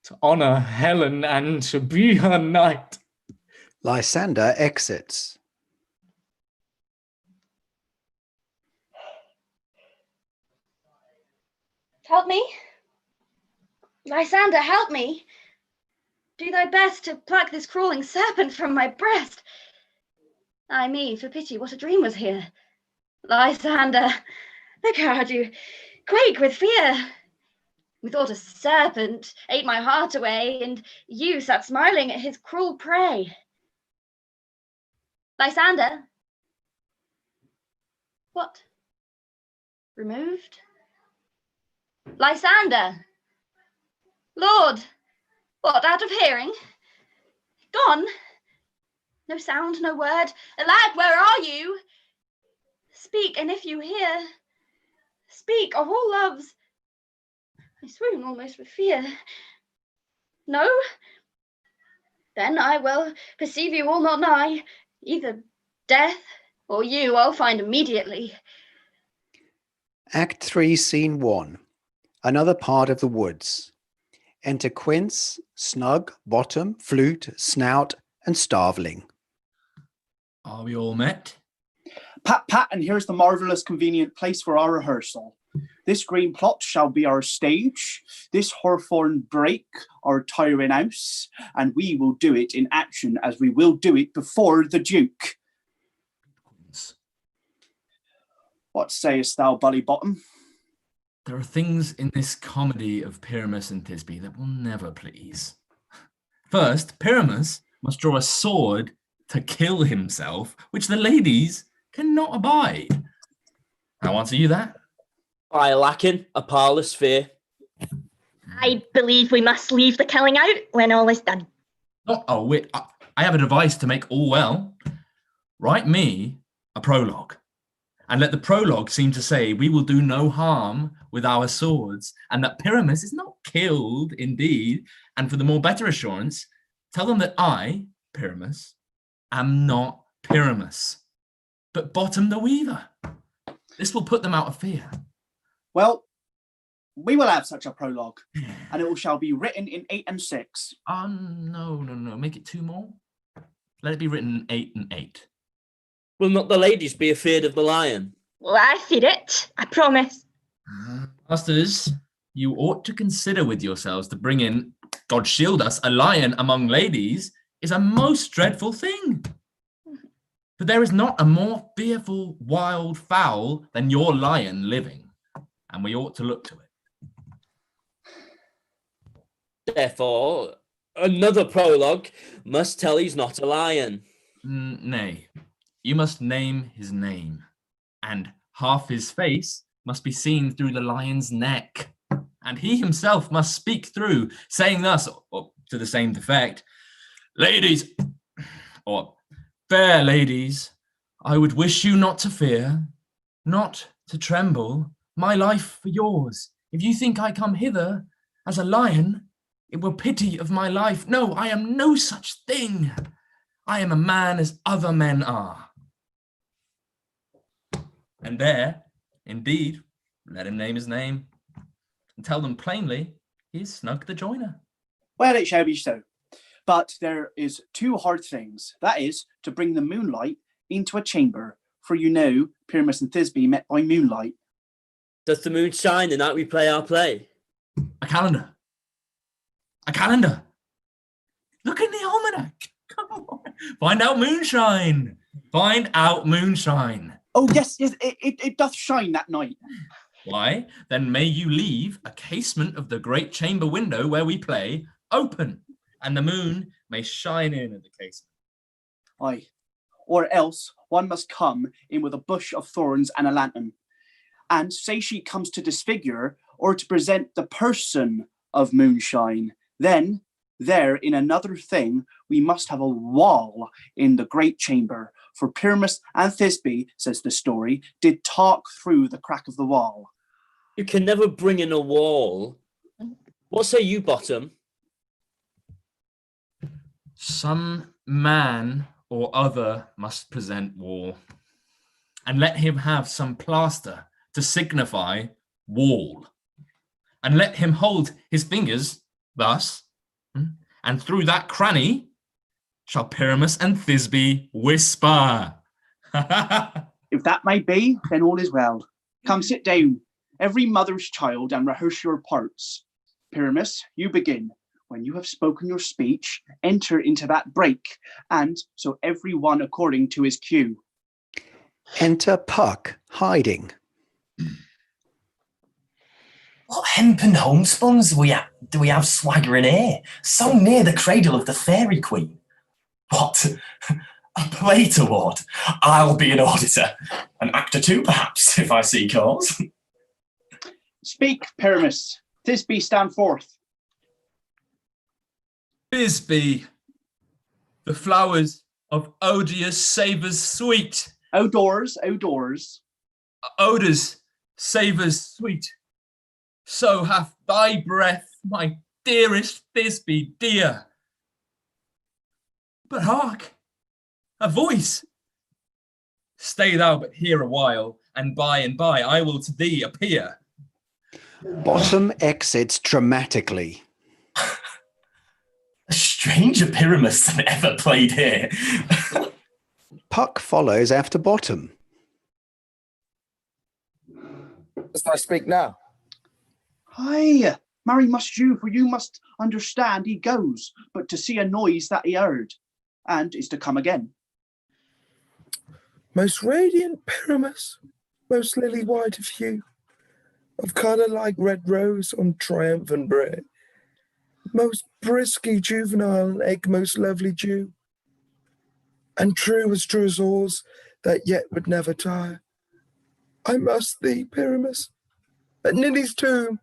to honour Helen and to be her knight. Lysander exits. Help me. Lysander, help me. Do thy best to pluck this crawling serpent from my breast. Ay me, for pity, what a dream was here. Lysander, look how I do quake with fear. Methought a serpent ate my heart away, and you sat smiling at his cruel prey. Lysander? What? Removed? Lysander! Lord! What, out of hearing? Gone? No sound, no word. Alack, where are you? Speak, and if you hear, speak of all loves. I swoon almost with fear. No? Then I will perceive you all not nigh. Either death or you I'll find immediately. Act 3, Scene 1. Another part of the woods. Enter Quince, Snug, Bottom, Flute, Snout, and Starveling. Are we all met? Pat, Pat, and here's the marvellous convenient place for our rehearsal. This green plot shall be our stage, this hawthorn brake our tiring house, and we will do it in action as we will do it before the Duke. What sayest thou, Bullybottom? There are things in this comedy of Pyramus and Thisbe that will never please. First, Pyramus must draw a sword to kill himself, which the ladies cannot abide. How answer you that? By lacking a parlous fear. I believe we must leave the killing out when all is done. Oh, wait, I have a device to make all well. Write me a prologue, and let the prologue seem to say we will do no harm with our swords, and that Pyramus is not killed indeed, and for the more better assurance, tell them that I, Pyramus, am not Pyramus, but Bottom the Weaver. This will put them out of fear. Well, we will have such a prologue, and it shall be written in 8 and 6. No. Make it 2 more. Let it be written in 8 and 8. Will not the ladies be afeard of the lion? Well, I fear it, I promise. Masters, you ought to consider with yourselves to bring in, God shield us, a lion among ladies is a most dreadful thing. For there is not a more fearful wild fowl than your lion living, and we ought to look to it. Therefore, another prologue must tell he's not a lion. Nay, you must name his name, and half his face must be seen through the lion's neck, and he himself must speak through, saying thus, or to the same effect, ladies, or fair ladies, I would wish you not to fear, not to tremble, my life for yours. If you think I come hither as a lion, it were pity of my life. No, I am no such thing. I am a man as other men are. And there, indeed, let him name his name, and tell them plainly he is Snug the Joiner. Well, it shall be so. But there is two hard things. That is, to bring the moonlight into a chamber. For you know, Pyramus and Thisbe met by moonlight. Does the moon shine the night we play our play? A calendar. A calendar. Look in the almanac. Come on. Find out moonshine. Find out moonshine. Oh, yes, it doth shine that night. Why? Then may you leave a casement of the great chamber window where we play open, and the moon may shine in at the casement. Aye. Or else one must come in with a bush of thorns and a lantern. And say she comes to disfigure or to present the person of moonshine, then there in another thing we must have a wall in the great chamber. For Pyramus and Thisbe, says the story, did talk through the crack of the wall. You can never bring in a wall. What say you, Bottom? Some man or other must present wall, and let him have some plaster to signify wall, and let him hold his fingers thus, and through that cranny shall Pyramus and Thisbe whisper. If that may be, then all is well. Come, sit down, every mother's child, and rehearse your parts. Pyramus, you begin. When you have spoken your speech, enter into that break, and so every one according to his cue. Enter Puck, hiding. What hempen homespuns do we have swaggering here? So near the cradle of the fairy queen. What? A plate award? I'll be an auditor. An actor too, perhaps, if I see cause. Speak, Pyramus. Thisbe, stand forth. Thisbe, the flowers of Egeus savours sweet. Outdoors. Odours savours sweet. So hath thy breath, my dearest Thisbe, dear. But hark, a voice. Stay thou but here a while, and by I will to thee appear. Bottom exits dramatically. A stranger Pyramus than ever played here. Puck follows after Bottom. Must I speak now? Aye, marry must you, for you must understand he goes, but to see a noise that he heard, and is to come again. Most radiant Pyramus, most lily-white of hue, of colour like red rose on triumphant brae, most brisky juvenile egg, most lovely dew, and true as oars that yet would never tire. I must thee, Pyramus, at Ninny's tomb.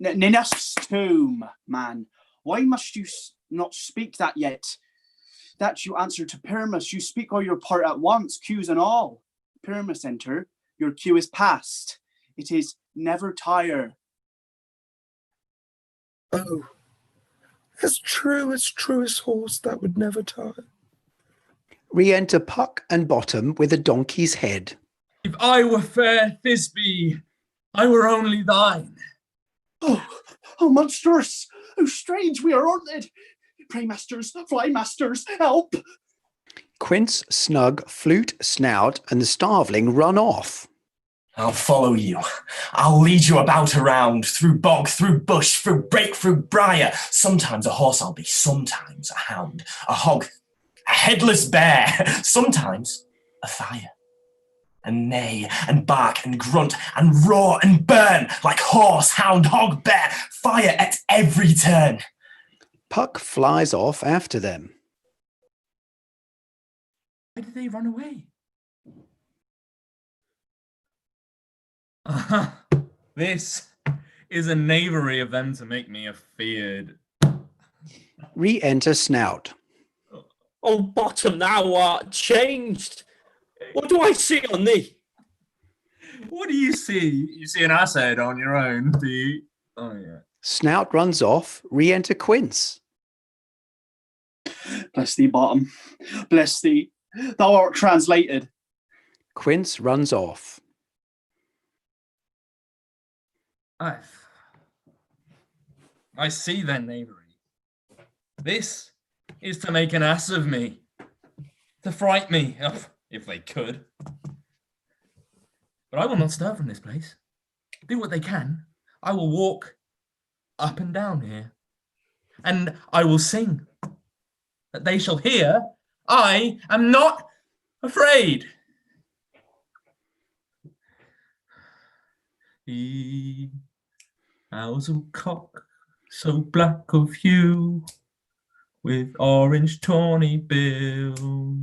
Ninny's tomb, man. Why must you not speak that yet? That you answer to Pyramus. You speak all your part at once, cues and all. Pyramus enter, your cue is past. It is never tire. Oh, as true as horse that would never tire. Re-enter Puck and Bottom with a donkey's head. If I were fair Thisbe, I were only thine. Oh, monstrous! Oh, strange, we are haunted! Pray, masters, fly, masters, help! Quince, Snug, Flute, Snout, and the Starveling run off. I'll follow you. I'll lead you about around, through bog, through bush, through brake, through briar. Sometimes a horse I'll be, sometimes a hound, a hog, a headless bear, sometimes a fire. And neigh, and bark, and grunt, and roar, and burn, like horse, hound, hog, bear, fire at every turn. Puck flies off after them. Why did they run away? This is a knavery of them to make me afeard. Re-enter Snout. Oh, Bottom, thou art changed. What do I see on thee? What do you see? You see an ass head on your own, do you? Oh, yeah. Snout runs off. Re-enter Quince. Bless thee, Bottom. Bless thee. Thou art translated. Quince runs off. I see their knavery. This is to make an ass of me, to fright me, if they could. But I will not stir from this place. Do what they can. I will walk up and down here, and I will sing, that they shall hear I am not afraid. He has a cock so black of hue, with orange tawny bill.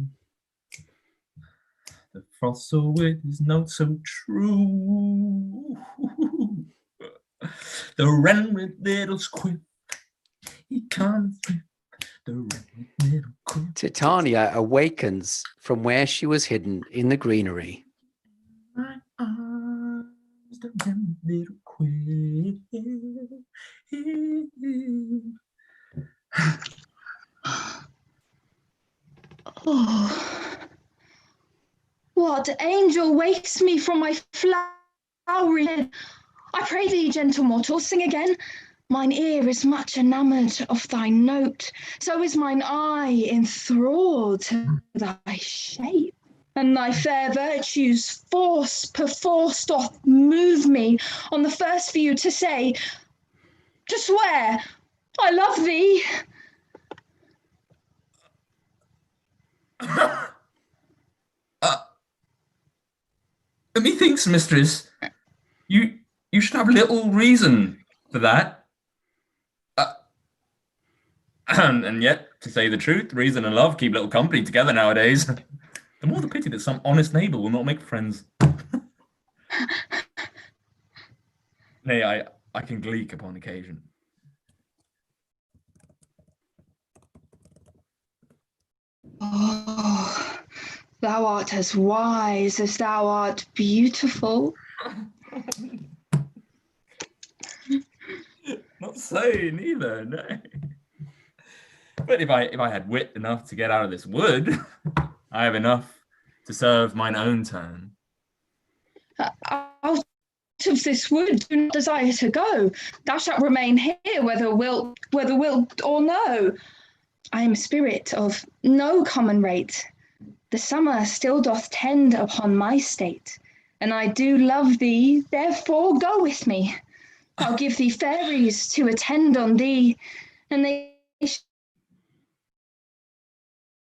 The fossil with his note so true. The wren with little squib, he can't flip. The wren with little quib. Titania awakens from where she was hidden in the greenery. My arms, the wren with little quib. Oh, what angel wakes me from my flowery bed? I pray thee, gentle mortal, sing again. Mine ear is much enamoured of thy note, so is mine eye enthralled to thy shape. And thy fair virtues force perforce doth move me on the first view to say, to swear, I love thee. Methinks, mistress, you should have little reason for that. And yet, to say the truth, reason and love keep little company together nowadays. The more the pity that some honest neighbour will not make friends. Nay, I can gleek upon occasion. Oh, thou art as wise as thou art beautiful. Not so, neither, no. But if I had wit enough to get out of this wood, I have enough to serve mine own turn. Out of this wood do not desire to go. Thou shalt remain here, whether wilt or no. I am spirit of no common rate. The summer still doth tend upon my state, and I do love thee, therefore go with me. I'll give thee fairies to attend on thee, and they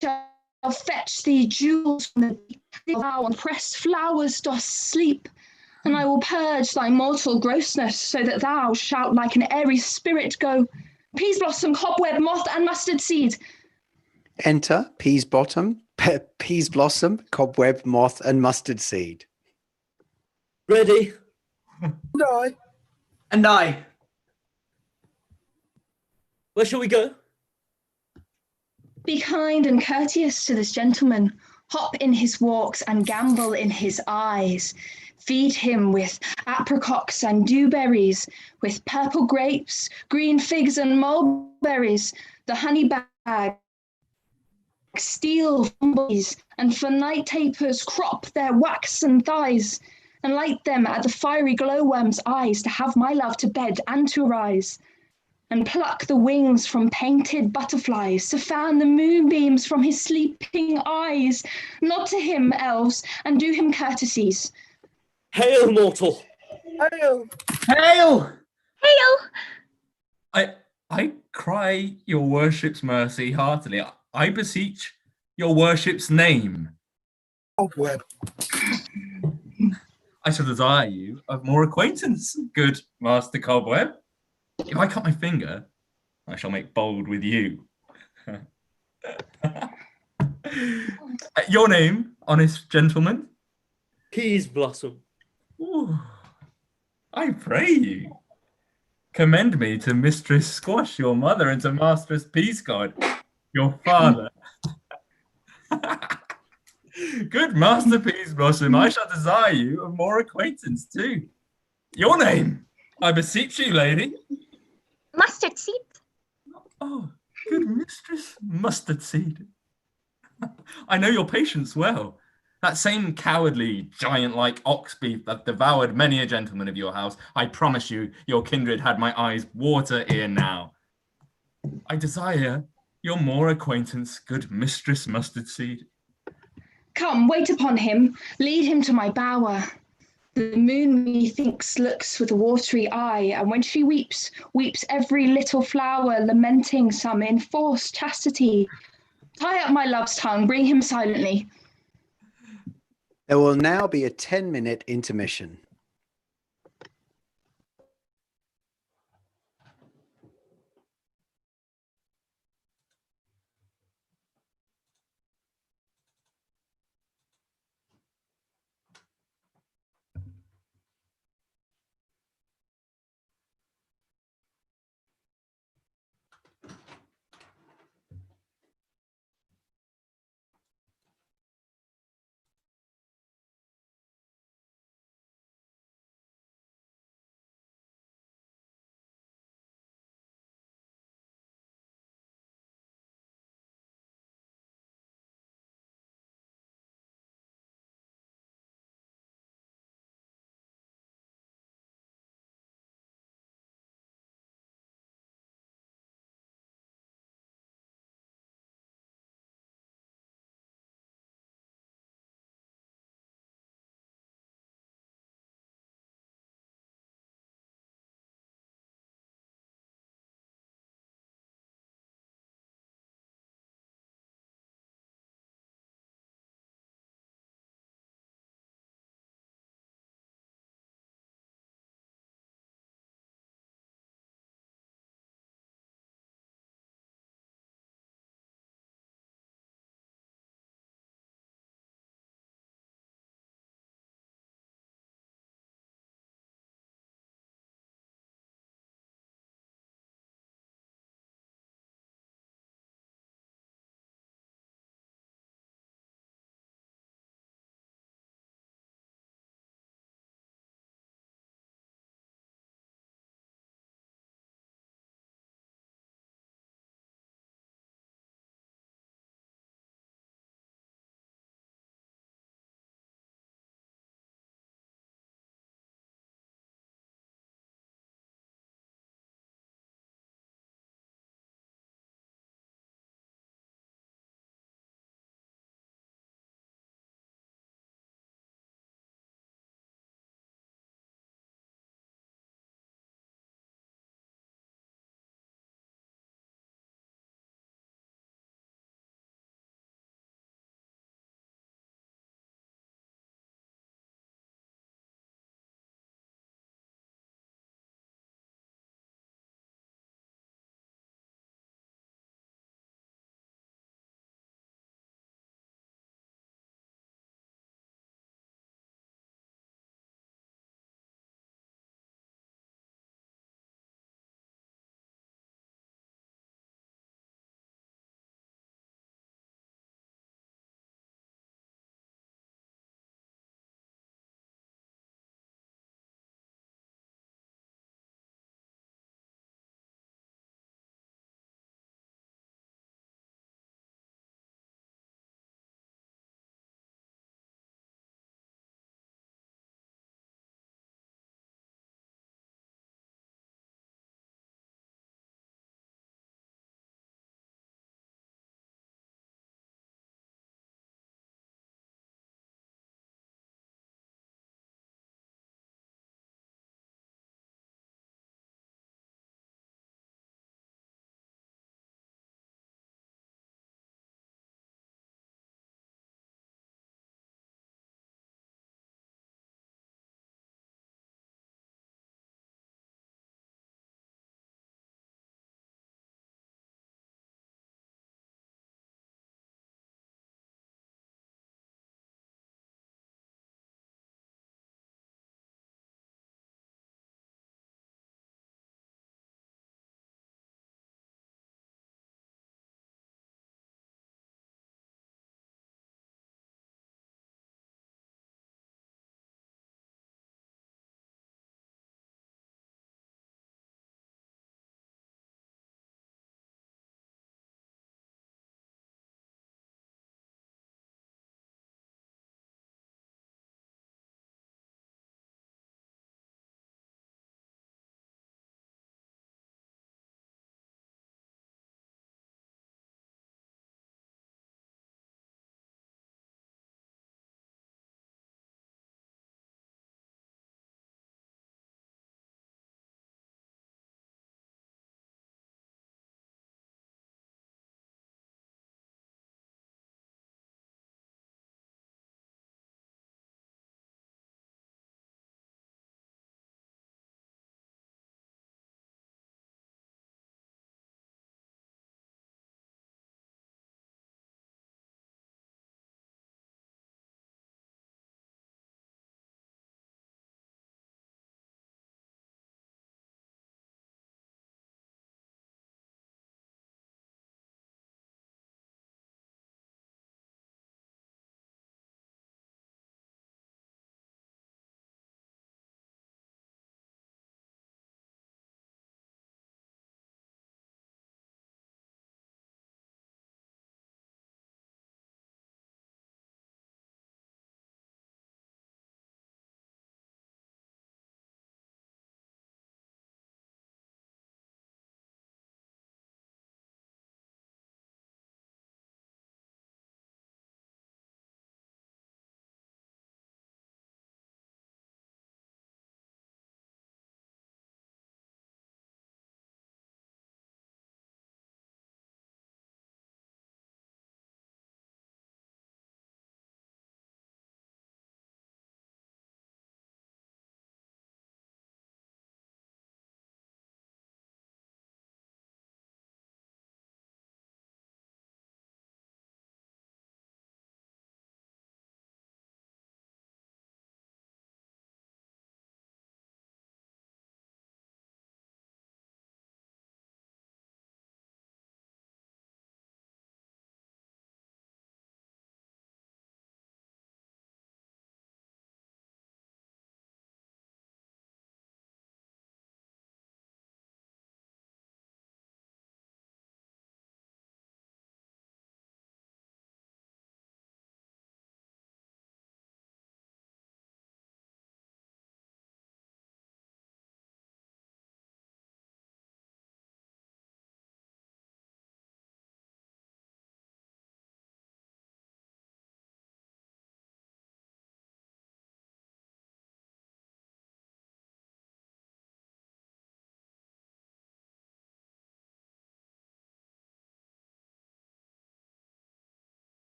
shall fetch thee jewels from the deep. Thou on pressed flowers dost sleep, and I will purge thy mortal grossness, so that thou shalt like an airy spirit go. Peaseblossom, cobweb, moth, and mustard seed. Enter Peaseblossom, cobweb, moth, and mustard seed. Ready? And I. And I. Where shall we go? Be kind and courteous to this gentleman. Hop in his walks and gambol in his eyes. Feed him with apricots and dewberries, with purple grapes, green figs and mulberries, the honey bag, steal bumblebees, and for night tapers crop their waxen thighs, and light them at the fiery glowworm's eyes, to have my love to bed and to rise, and pluck the wings from painted butterflies, to fan the moonbeams from his sleeping eyes. Nod to him, elves, and do him courtesies. Hail, mortal! Hail! Hail! Hail! I cry your worship's mercy heartily. I beseech your worship's name. Cobweb. I shall desire you of more acquaintance, good Master Cobweb. If I cut my finger, I shall make bold with you. Your name, honest gentleman? Peaseblossom. Ooh, I pray you, commend me to Mistress Squash, your mother, and to Mistress Peascod, your father. Good Master Peaseblossom, I shall desire you of more acquaintance too. Your name, I beseech you, lady. Mustard seed. Oh, good Mistress Mustard Seed. I know your patience well. That same cowardly, giant-like ox beef that devoured many a gentleman of your house, I promise you, your kindred had my eyes water ere now. I desire your more acquaintance, good Mistress Mustard Seed. Come, wait upon him, lead him to my bower. The moon, methinks, looks with a watery eye, and when she weeps, weeps every little flower, lamenting some enforced chastity. Tie up my love's tongue, bring him silently. There will now be a 10-minute intermission.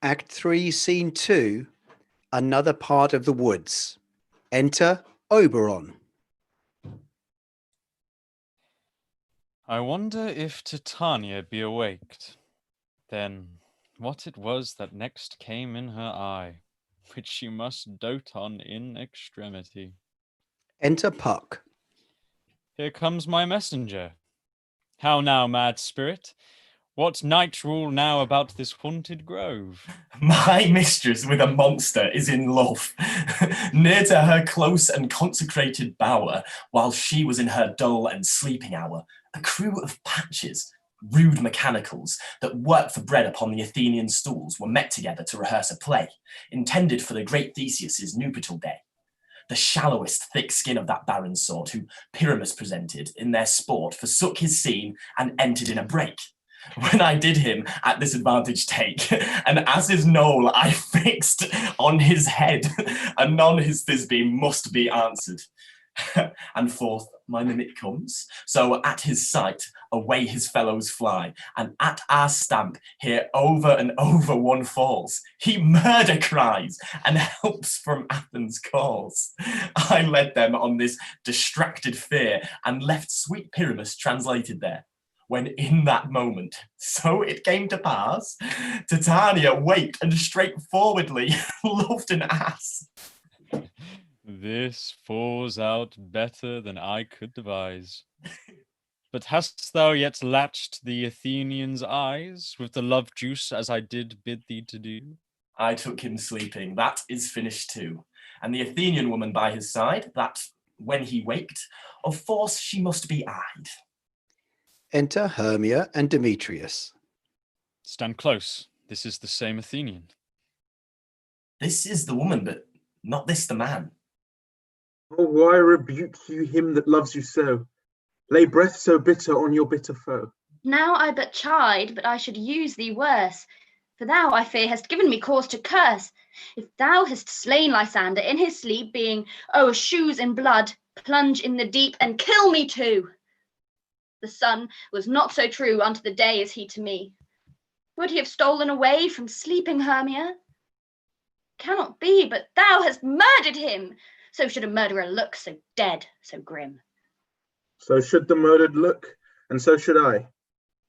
Act 3, Scene 2, another part of the woods. Enter Oberon. I wonder if Titania be awaked. Then what it was that next came in her eye, which she must dote on in extremity. Enter Puck. Here comes my messenger. How now, mad spirit? What night rule now about this haunted grove? My mistress with a monster is in love, near to her close and consecrated bower, while she was in her dull and sleeping hour, a crew of patches, rude mechanicals, that work for bread upon the Athenian stools, were met together to rehearse a play, intended for the great Theseus' nuptial day. The shallowest thick skin of that barren sort, who Pyramus presented, in their sport, forsook his scene and entered in a break. When I did him at this advantage take, and as his knoll I fixed on his head, anon his Thisbe must be answered. And forth my mimic comes, so at his sight away his fellows fly, and at our stamp here over and over one falls. He murder cries, and helps from Athens calls. I led them on this distracted fear, and left sweet Pyramus translated there. When in that moment, so it came to pass, Titania waked and straightforwardly loved an ass. This falls out better than I could devise. But hast thou yet latched the Athenian's eyes with the love juice as I did bid thee to do? I took him sleeping, that is finished too. And the Athenian woman by his side, that when he waked, of force she must be eyed. Enter Hermia and Demetrius. Stand close. This is the same Athenian. This is the woman, but not this the man. Oh, why rebuke you him that loves you so? Lay breath so bitter on your bitter foe. Now I but chide, but I should use thee worse. For thou, I fear, hast given me cause to curse. If thou hast slain Lysander in his sleep, being, shoes in blood, plunge in the deep and kill me too. The sun was not so true unto the day as he to me. Would he have stolen away from sleeping Hermia? Cannot be, but thou hast murdered him. So should a murderer look, so dead, so grim. So should the murdered look, and so should I.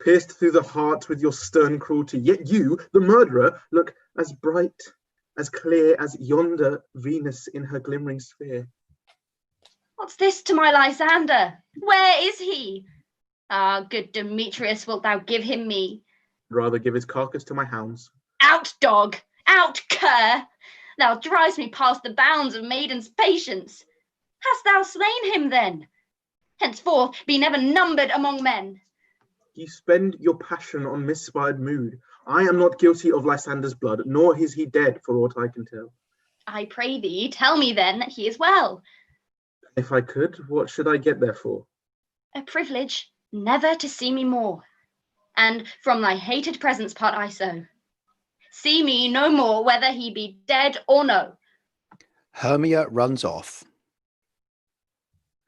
Pierced through the heart with your stern cruelty, yet you, the murderer, look as bright, as clear as yonder Venus in her glimmering sphere. What's this to my Lysander? Where is he? Ah, good Demetrius, wilt thou give him me? Rather give his carcass to my hounds. Out, dog! Out, cur! Thou drivest me past the bounds of maiden's patience. Hast thou slain him then? Henceforth be never numbered among men. Ye spend your passion on mispired mood. I am not guilty of Lysander's blood, nor is he dead for aught I can tell. I pray thee, tell me then that he is well. If I could, what should I get therefore? A privilege never to see me more. And from thy hated presence part I so. See me no more, whether he be dead or no. Hermia runs off.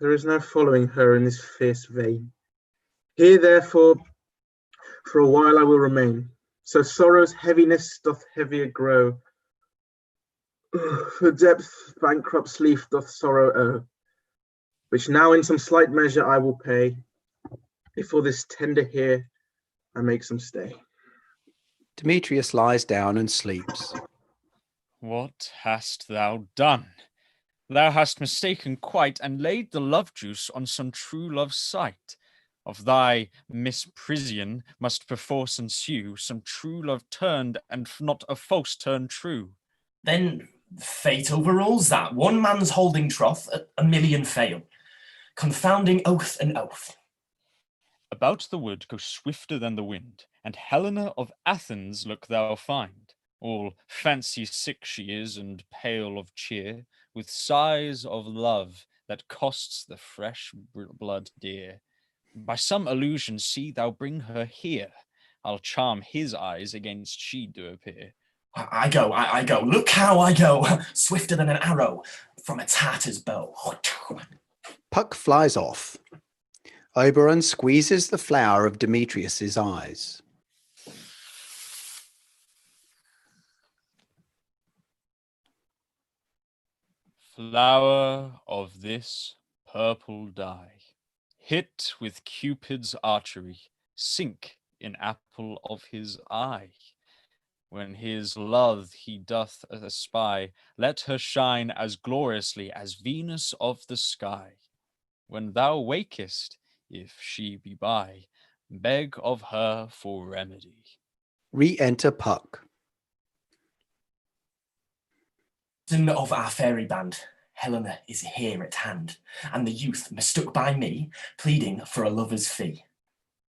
There is no following her in this fierce vein. Here, therefore, for a while I will remain. So sorrow's heaviness doth heavier grow. For depth bankrupt sleep doth sorrow owe, which now in some slight measure I will pay, if for this tender here I make some stay. Demetrius lies down and sleeps. What hast thou done? Thou hast mistaken quite, and laid the love juice on some true love's sight. Of thy misprision must perforce ensue some true love turned, and not a false turn true. Then fate overrules that. One man's holding troth, a million fail. Confounding oath and oath. About the wood go swifter than the wind, and Helena of Athens look thou find. All fancy sick she is, and pale of cheer, with sighs of love that costs the fresh blood dear. By some illusion see thou bring her here. I'll charm his eyes against she do appear. I go. Look how I go, swifter than an arrow from a Tartar's bow. Puck flies off. Oberon squeezes the flower of Demetrius's eyes. Flower of this purple dye, hit with Cupid's archery, sink in apple of his eye. When his love he doth espy, let her shine as gloriously as Venus of the sky. When thou wakest, if she be by, beg of her for remedy. Re-enter Puck. Of our fairy band, Helena is here at hand, and the youth mistook by me, pleading for a lover's fee.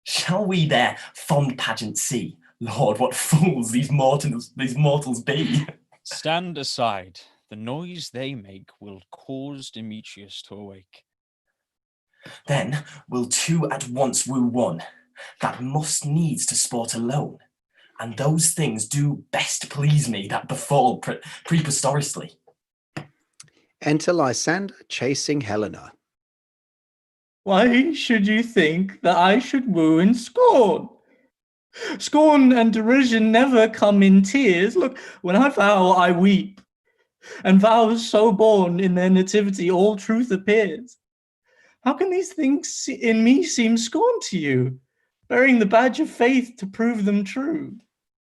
Shall we their fond pageant see? Lord, what fools these mortals be! Stand aside. The noise they make will cause Demetrius to awake. Then will two at once woo one, that must needs to sport alone. And those things do best please me that befall preposterously. Enter Lysander chasing Helena. Why should you think that I should woo and scorn? Scorn and derision never come in tears. Look, when I vow, I weep. And vows so born in their nativity, all truth appears. How can these things in me seem scorn to you, bearing the badge of faith to prove them true?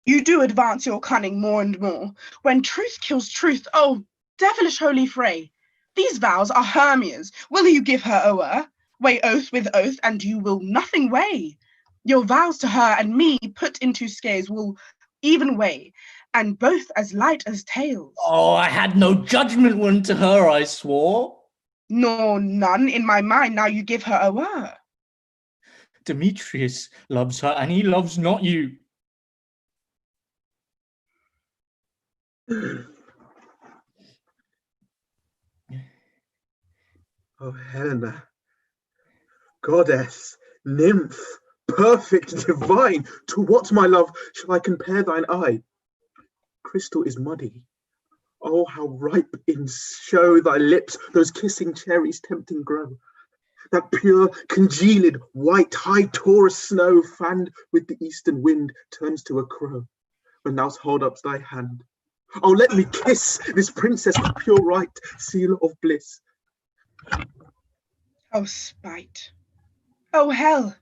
You do advance your cunning more and more. When truth kills truth, oh, devilish holy fray. These vows are Hermia's. Will you give her o'er? Weigh oath with oath, and you will nothing weigh. Your vows to her and me put into scales will even weigh, and both as light as tails. Oh, I had no judgment when to her I swore. Nor none in my mind now you give her o'er. Demetrius loves her, and he loves not you. Oh, Helena, goddess, nymph, perfect, divine, to what, my love, shall I compare thine eye? Crystal is muddy. Oh, how ripe in show thy lips, those kissing cherries tempting grow. That pure, congealed, white, high Taurus snow, fanned with the eastern wind, turns to a crow, when thou hold up thy hand. Oh, let me kiss this princess with pure right, seal of bliss. Oh, spite. Oh, hell.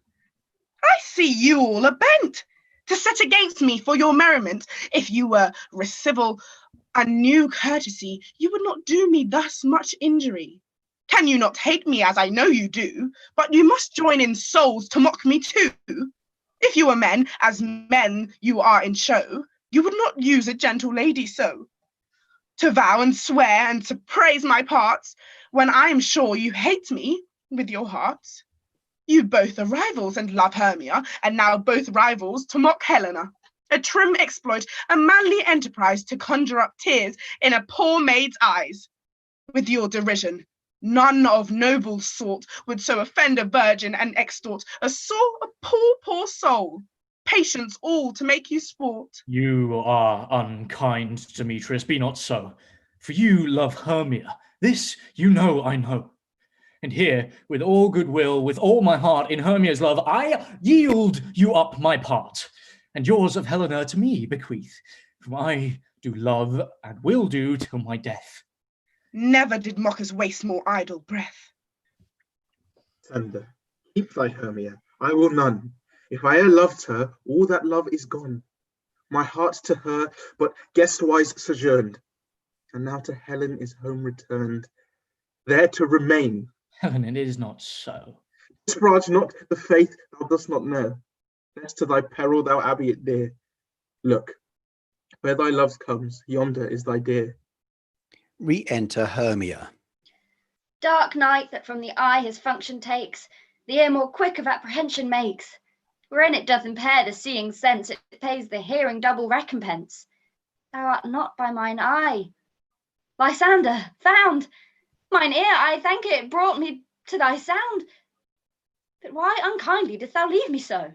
I see you all are bent to set against me for your merriment. If you were recivil and knew courtesy, you would not do me thus much injury. Can you not hate me as I know you do? But you must join in souls to mock me too. If you were men, as men you are in show, you would not use a gentle lady so. To vow and swear and to praise my parts, when I am sure you hate me with your hearts. You both are rivals and love Hermia, and now both rivals to mock Helena. A trim exploit, a manly enterprise to conjure up tears in a poor maid's eyes. With your derision, none of noble sort would so offend a virgin and extort a poor soul. Patience all to make you sport. You are unkind, Demetrius, be not so. For you love Hermia. This you know I know. And here, with all goodwill, with all my heart, in Hermia's love, I yield you up my part, and yours of Helena to me bequeath, whom I do love and will do till my death. Never did mockers waste more idle breath. Thunder, keep thy Hermia, I will none. If I e'er loved her, all that love is gone. My heart to her but guest-wise sojourned, and now to Helen is home returned, there to remain. Helen, it is not so. Disparage not the faith thou dost not know, lest to thy peril thou abbey it dear. Look, where thy love comes, yonder is thy dear. Re-enter Hermia. Dark night that from the eye his function takes, the ear more quick of apprehension makes. Wherein it doth impair the seeing sense, it pays the hearing double recompense. Thou art not by mine eye. Lysander, found! Mine ear, I thank it, brought me to thy sound. But why unkindly didst thou leave me so?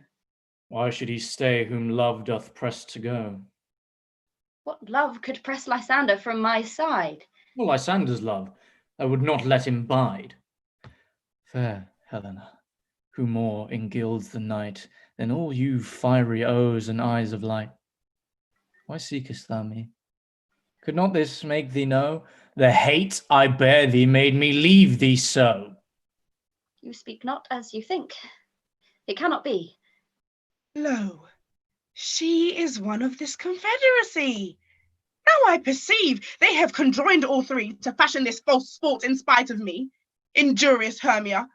Why should he stay whom love doth press to go? What love could press Lysander from my side? Well, Lysander's love, I would not let him bide. Fair Helena, who more engilds the night than all you fiery O's and eyes of light. Why seekest thou me? Could not this make thee know The hate I bear thee made me leave thee so. You speak not as you think. It cannot be. Lo, she is one of this confederacy. Now I perceive they have conjoined all three to fashion this false sport in spite of me. Injurious Hermia,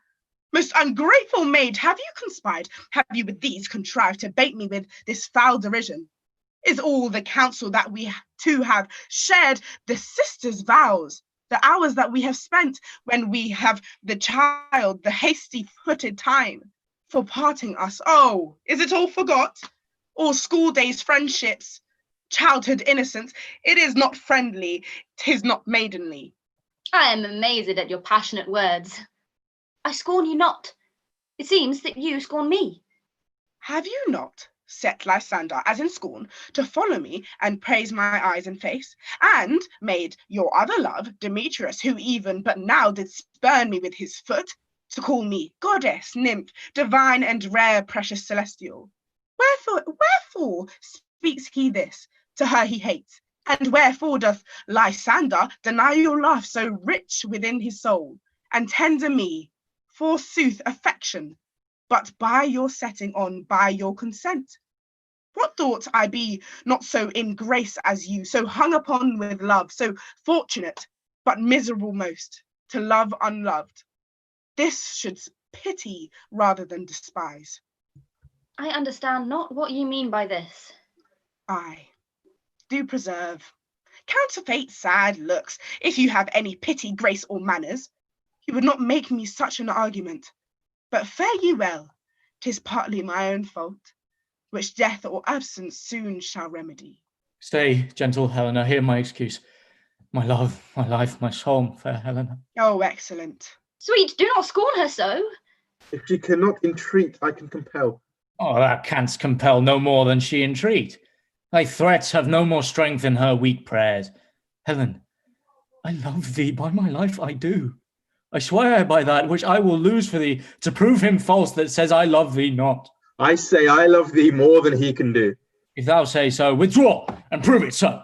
most ungrateful maid, have you conspired? Have you with these contrived to bait me with this foul derision? Is all the counsel that we two have shared the sisters' vows, the hours that we have spent when we have the child, the hasty-footed time for parting us? Oh, is it all forgot? All school days friendships, childhood innocence, it is not friendly, 'tis not maidenly. I am amazed at your passionate words. I scorn you not. It seems that you scorn me. Have you not set Lysander, as in scorn, to follow me and praise my eyes and face, and made your other love, Demetrius, who even but now did spurn me with his foot, to call me goddess, nymph, divine and rare, precious celestial? Wherefore speaks he this to her he hates? And wherefore doth Lysander deny your love so rich within his soul, and tender me, forsooth, affection, but by your setting on, by your consent? What thought I be not so in grace as you, so hung upon with love, so fortunate, but miserable most, to love unloved? This should pity rather than despise. I understand not what you mean by this. Aye, do preserve. Counterfeit sad looks, if you have any pity, grace, or manners. You would not make me such an argument. But fare you well, 'tis partly my own fault, which death or absence soon shall remedy. Stay, gentle Helena, hear my excuse. My love, my life, my soul, fair Helena. Oh, excellent. Sweet, do not scorn her so. If she cannot entreat, I can compel. Oh, thou canst compel no more than she entreat. Thy threats have no more strength than her weak prayers. Helen, I love thee, by my life I do. I swear by that which I will lose for thee, to prove him false that says I love thee not. I say I love thee more than he can do. If thou say so, withdraw, and prove it so.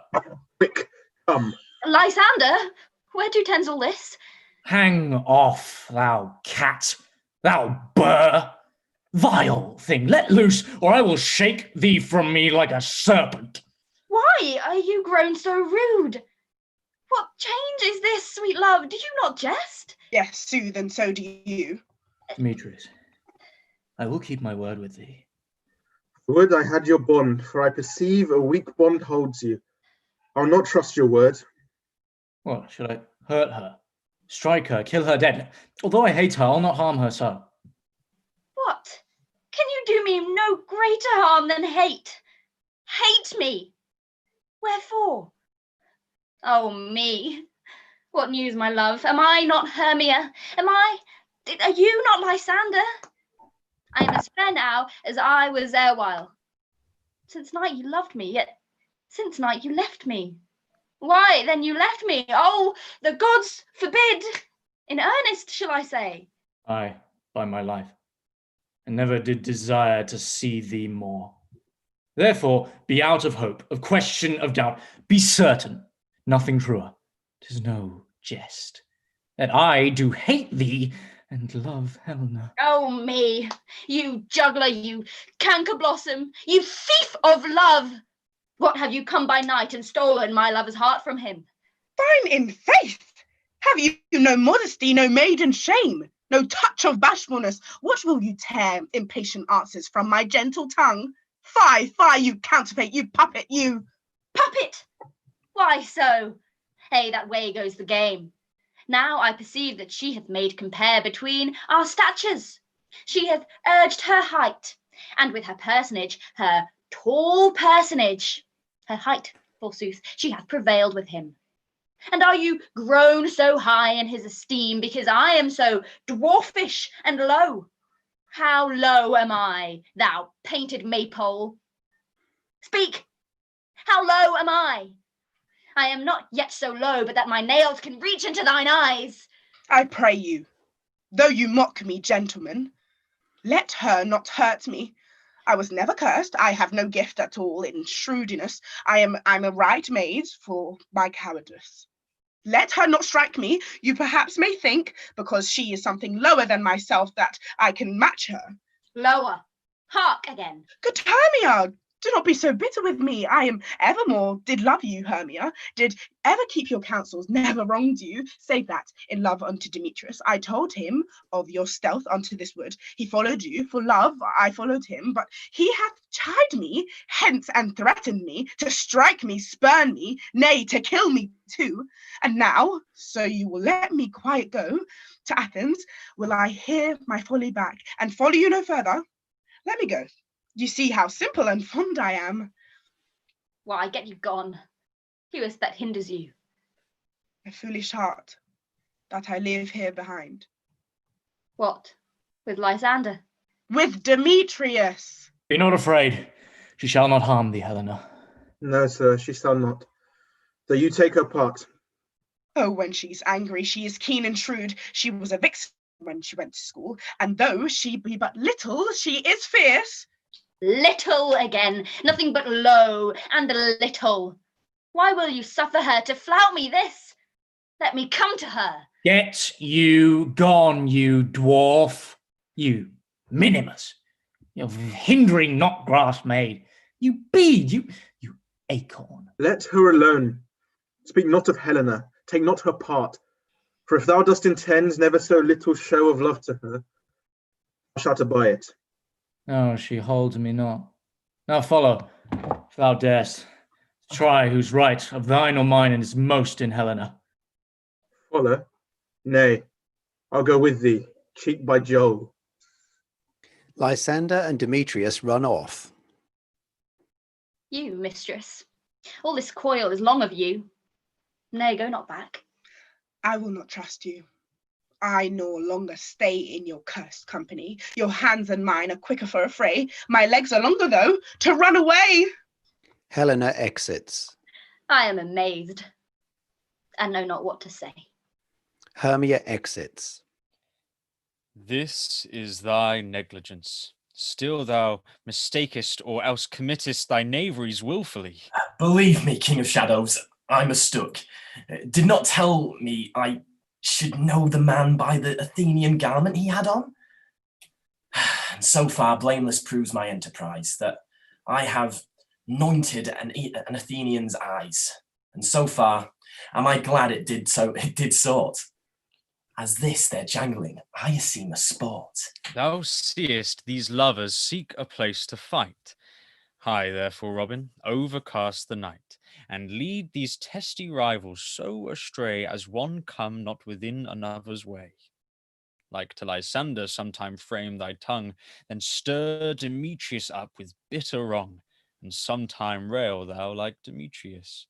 Quick, come. Lysander, where do tends all this? Hang off, thou cat, thou burr. Vile thing, let loose, or I will shake thee from me like a serpent. Why are you grown so rude? What change is this, sweet love? Do you not jest? Yes, sooth, and so do you. Demetrius, I will keep my word with thee. Would I had your bond, for I perceive a weak bond holds you. I'll not trust your word. What, should I hurt her, strike her, kill her dead? Although I hate her, I'll not harm her so. What? Can you do me no greater harm than hate? Hate me? Wherefore? Oh, me. What news, my love? Am I not Hermia? Are you not Lysander? I am as fair now as I was erewhile. Since night you loved me, yet since night you left me. Why, then you left me? Oh, the gods forbid! In earnest, shall I say? Aye, by my life. And never did desire to see thee more. Therefore, be out of hope, of question, of doubt. Be certain, nothing truer. 'Tis no jest, that I do hate thee and love Helena. Oh, me, you juggler, you canker-blossom, you thief of love! What have you come by night and stolen my lover's heart from him? Fine in faith! Have you no modesty, no maiden shame? No touch of bashfulness? What will you tear impatient answers from my gentle tongue? Fie, fie, you counterfeit, you puppet, you... Puppet? Why so? Hey, that way goes the game. Now I perceive that she hath made compare between our statures. She hath urged her height, and with her personage, her tall personage, her height, forsooth, she hath prevailed with him. And are you grown so high in his esteem because I am so dwarfish and low? How low am I, thou painted maypole? Speak! How low am I? I am not yet so low but that my nails can reach into thine eyes. I pray you, though you mock me, gentlemen, let her not hurt me. I was never cursed. I have no gift at all in shrewdness. I'm a right maid for my cowardice. Let her not strike me. You perhaps may think, because she is something lower than myself, that I can match her. Lower. Hark again. Good Hermia, do not be so bitter with me. I am evermore did love you, Hermia, did ever keep your counsels, never wronged you, save that in love unto Demetrius. I told him of your stealth unto this wood. He followed you, for love I followed him, but he hath chid me hence and threatened me to strike me, spurn me, nay, to kill me too. And now, so you will let me quiet go to Athens, will I hear my folly back and follow you no further? Let me go. You see how simple and fond I am. Why, get you gone. Who is that hinders you? My foolish heart, that I live here behind. What? With Lysander? With Demetrius! Be not afraid. She shall not harm thee, Helena. No, sir, she shall not. Though you take her part. Oh, when she's angry, she is keen and shrewd. She was a vixen when she went to school, and though she be but little, she is fierce. Little again, nothing but low and little. Why will you suffer her to flout me this? Let me come to her. Get you gone, you dwarf. You minimus. You hindering not grass maid. You bead, you acorn. Let her alone. Speak not of Helena. Take not her part. For if thou dost intend never so little show of love to her, thou shalt abide it. No, she holds me not. Now follow, if thou darest. Try who's right, of thine or mine, and is most in Helena. Follow? Nay, I'll go with thee, cheek by jowl. Lysander and Demetrius run off. You, mistress. All this coil is long of you. Nay, go not back. I will not trust you. I no longer stay in your cursed company. Your hands and mine are quicker for a fray. My legs are longer, though, to run away. Helena exits. I am amazed, and know not what to say. Hermia exits. This is thy negligence. Still thou mistakest, or else committest thy knaveries wilfully. Believe me, King of Shadows, I mistook. Did not tell me I should know the man by the Athenian garment he had on. And so far blameless proves my enterprise, that I have anointed an Athenian's eyes. And so far am I glad it did sort. As this their jangling, I seem a sport. Thou seest these lovers seek a place to fight. Hie, therefore, Robin, overcast the night, and lead these testy rivals so astray as one come not within another's way. Like to Lysander sometime frame thy tongue, then stir Demetrius up with bitter wrong, and sometime rail thou like Demetrius.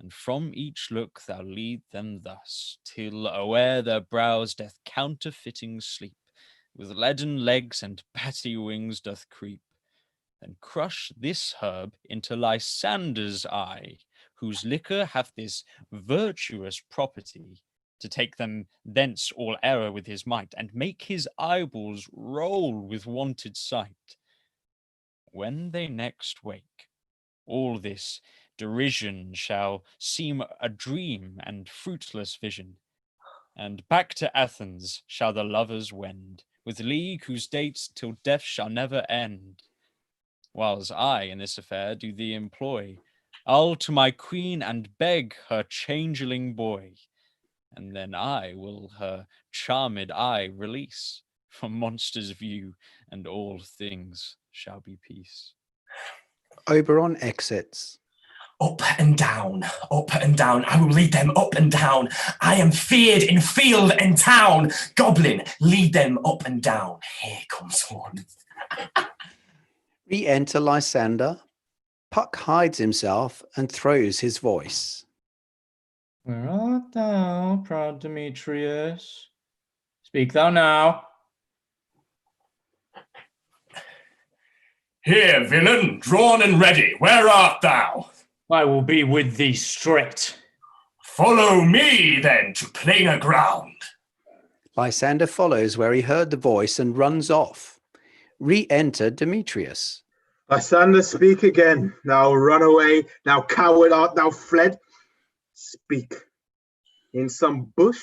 And from each look thou lead them thus, till aware their brows doth counterfeiting sleep, with leaden legs and batty wings doth creep. Then crush this herb into Lysander's eye, whose liquor hath this virtuous property, to take them thence all error with his might, and make his eyeballs roll with wonted sight. When they next wake, all this derision shall seem a dream and fruitless vision, and back to Athens shall the lovers wend, with league whose dates till death shall never end. Whiles I in this affair do thee employ, I'll to my queen and beg her changeling boy, and then I will her charmed eye release from monsters' view, and all things shall be peace. Oberon exits. Up and down, I will lead them up and down. I am feared in field and town. Goblin, lead them up and down. Here comes one. Re-enter Lysander. Puck hides himself and throws his voice. Where art thou, proud Demetrius? Speak thou now. Here, villain, drawn and ready. Where art thou? I will be with thee straight. Follow me, then, to plainer ground. Lysander follows where he heard the voice and runs off. Re-enter Demetrius. Lysander, speak again. Now run away. Now coward art thou fled. Speak. In some bush?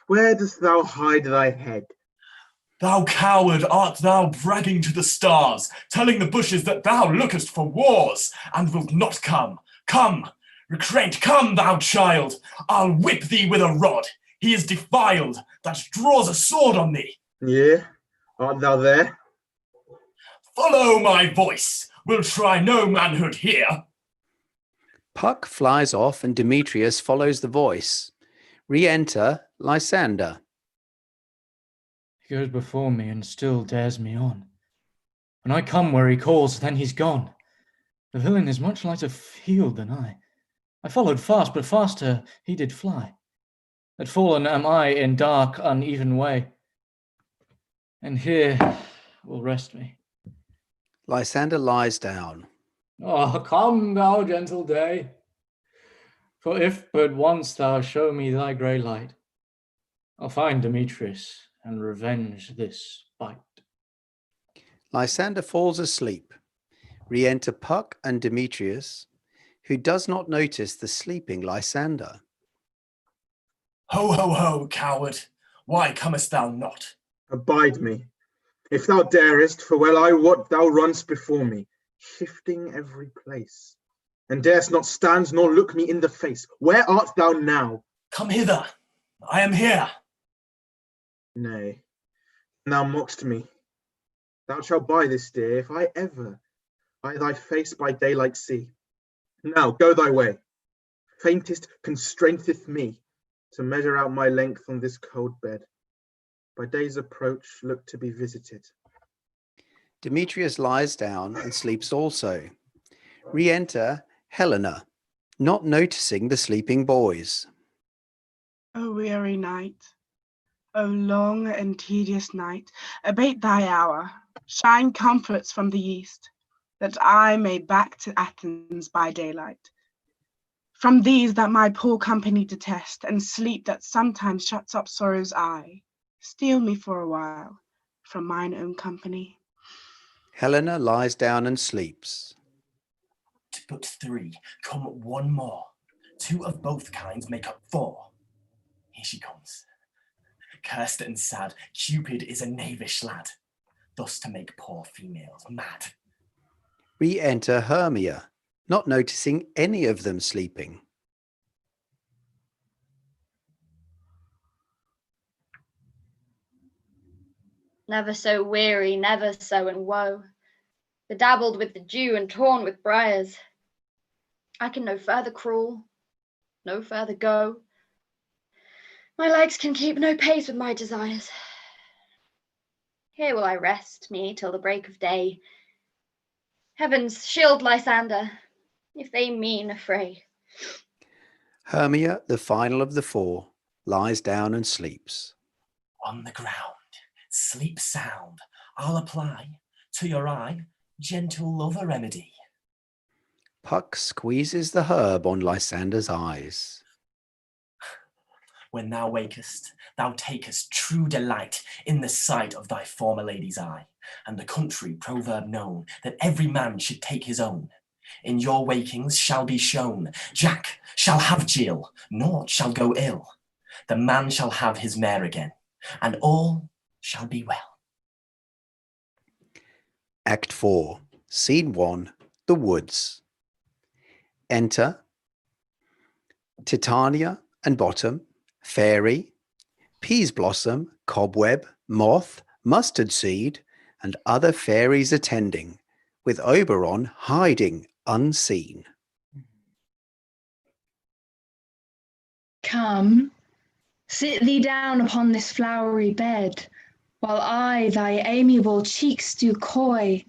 Where dost thou hide thy head? Thou coward, art thou bragging to the stars, telling the bushes that thou lookest for wars, and wilt not come? Come, recreant, come, thou child. I'll whip thee with a rod. He is defiled that draws a sword on thee. Yea, art thou there? Follow my voice. We'll try no manhood here. Puck flies off and Demetrius follows the voice. Re-enter Lysander. He goes before me and still dares me on. When I come where he calls, then he's gone. The villain is much lighter field than I. I followed fast, but faster he did fly. That fallen am I in dark, uneven way. And here will rest me. Lysander lies down. Oh, come, thou gentle day. For if but once thou show me thy grey light, I'll find Demetrius and revenge this bite. Lysander falls asleep. Re-enter Puck and Demetrius, who does not notice the sleeping Lysander. Ho, ho, ho, coward. Why comest thou not? Abide me, if thou darest, for well I wot thou runn'st before me, shifting every place, and darest not stand nor look me in the face. Where art thou now? Come hither. I am here. Nay, thou mock'st me. Thou shalt buy this day, if I ever I thy face by daylight see. Now go thy way. Faintest constraineth me to measure out my length on this cold bed. By day's approach look to be visited. Demetrius lies down and sleeps also. Re-enter Helena, not noticing the sleeping boys. O weary night, O long and tedious night, abate thy hour, shine comforts from the east, that I may back to Athens by daylight. From these that my poor company detest, and sleep that sometimes shuts up sorrow's eye, steal me for a while from mine own company. Helena lies down and sleeps. But three, come one more. Two of both kinds make up four. Here she comes. Cursed and sad, Cupid is a knavish lad, thus to make poor females mad. Re-enter Hermia, not noticing any of them sleeping. Never so weary, never so in woe, bedabbled with the dew and torn with briars. I can no further crawl, no further go. My legs can keep no pace with my desires. Here will I rest me till the break of day. Heavens, shield Lysander, if they mean a fray. Hermia, the final of the four, lies down and sleeps. On the ground, sleep sound, I'll apply to your eye gentle lover remedy. Puck squeezes the herb on Lysander's eyes. When thou wakest, thou takest true delight in the sight of thy former lady's eye, and the country proverb known that every man should take his own. In your wakings shall be shown, Jack shall have Jill, naught shall go ill. The man shall have his mare again, and all shall be well. Act 4, Scene 1, The Woods. Enter Titania and Bottom, Fairy, Peaseblossom, Cobweb, Moth, Mustard Seed, and other fairies attending, with Oberon hiding unseen. Come, sit thee down upon this flowery bed, while I thy amiable cheeks do coy,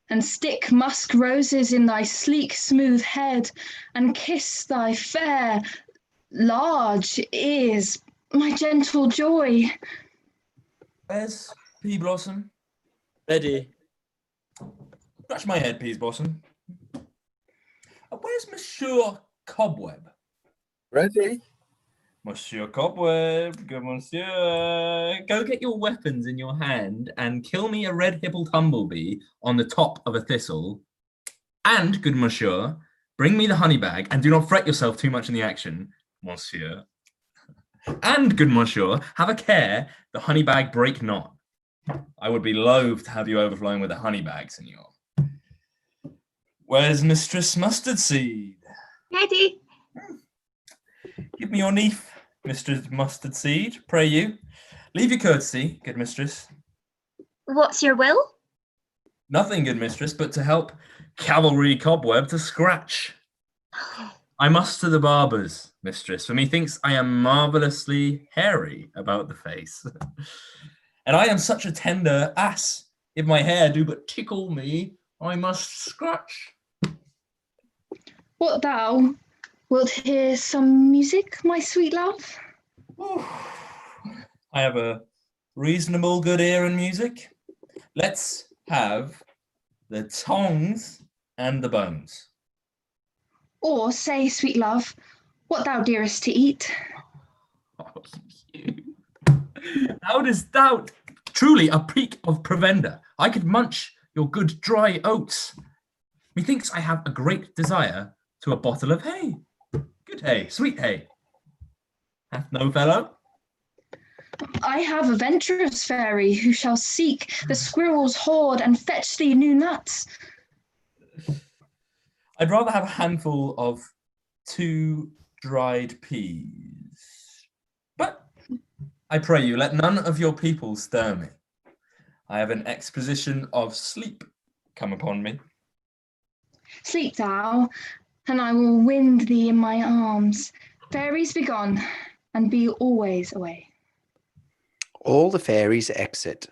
and stick musk roses in thy sleek smooth head, and kiss thy fair large ears, my gentle joy. Where's Peaseblossom? Ready. Scratch my head, Peaseblossom. Where's Monsieur Cobweb? Ready. Monsieur Cobweb, good monsieur. Go get your weapons in your hand and kill me a red hipple tumblebee on the top of a thistle. And, good monsieur, bring me the honey bag and do not fret yourself too much in the action, monsieur. And, good monsieur, have a care the honey bag break not. I would be loath to have you overflowing with a honey bag, senor. Where's Mistress Mustard Seed? Ready? Give me your neef, Mistress Mustard Seed, pray you. Leave your courtesy, good mistress. What's your will? Nothing, good mistress, but to help cavalry cobweb to scratch. I must to the barber's, mistress, for methinks I am marvellously hairy about the face. And I am such a tender ass, if my hair do but tickle me, I must scratch. What thou wilt hear some music, my sweet love? I have a reasonable good ear in music. Let's have the tongs and the bones. Or say, sweet love, what thou dearest to eat. How dost thou truly a peak of provender? I could munch your good dry oats. Methinks I have a great desire to a bottle of hay. Good hay, sweet hay. Hath no fellow? I have a venturous fairy who shall seek the squirrel's hoard and fetch thee new nuts. I'd rather have a handful of 2 dried peas. But I pray you, let none of your people stir me. I have an exposition of sleep come upon me. Sleep thou, and I will wind thee in my arms. Fairies be gone, and be always away. All the fairies exit.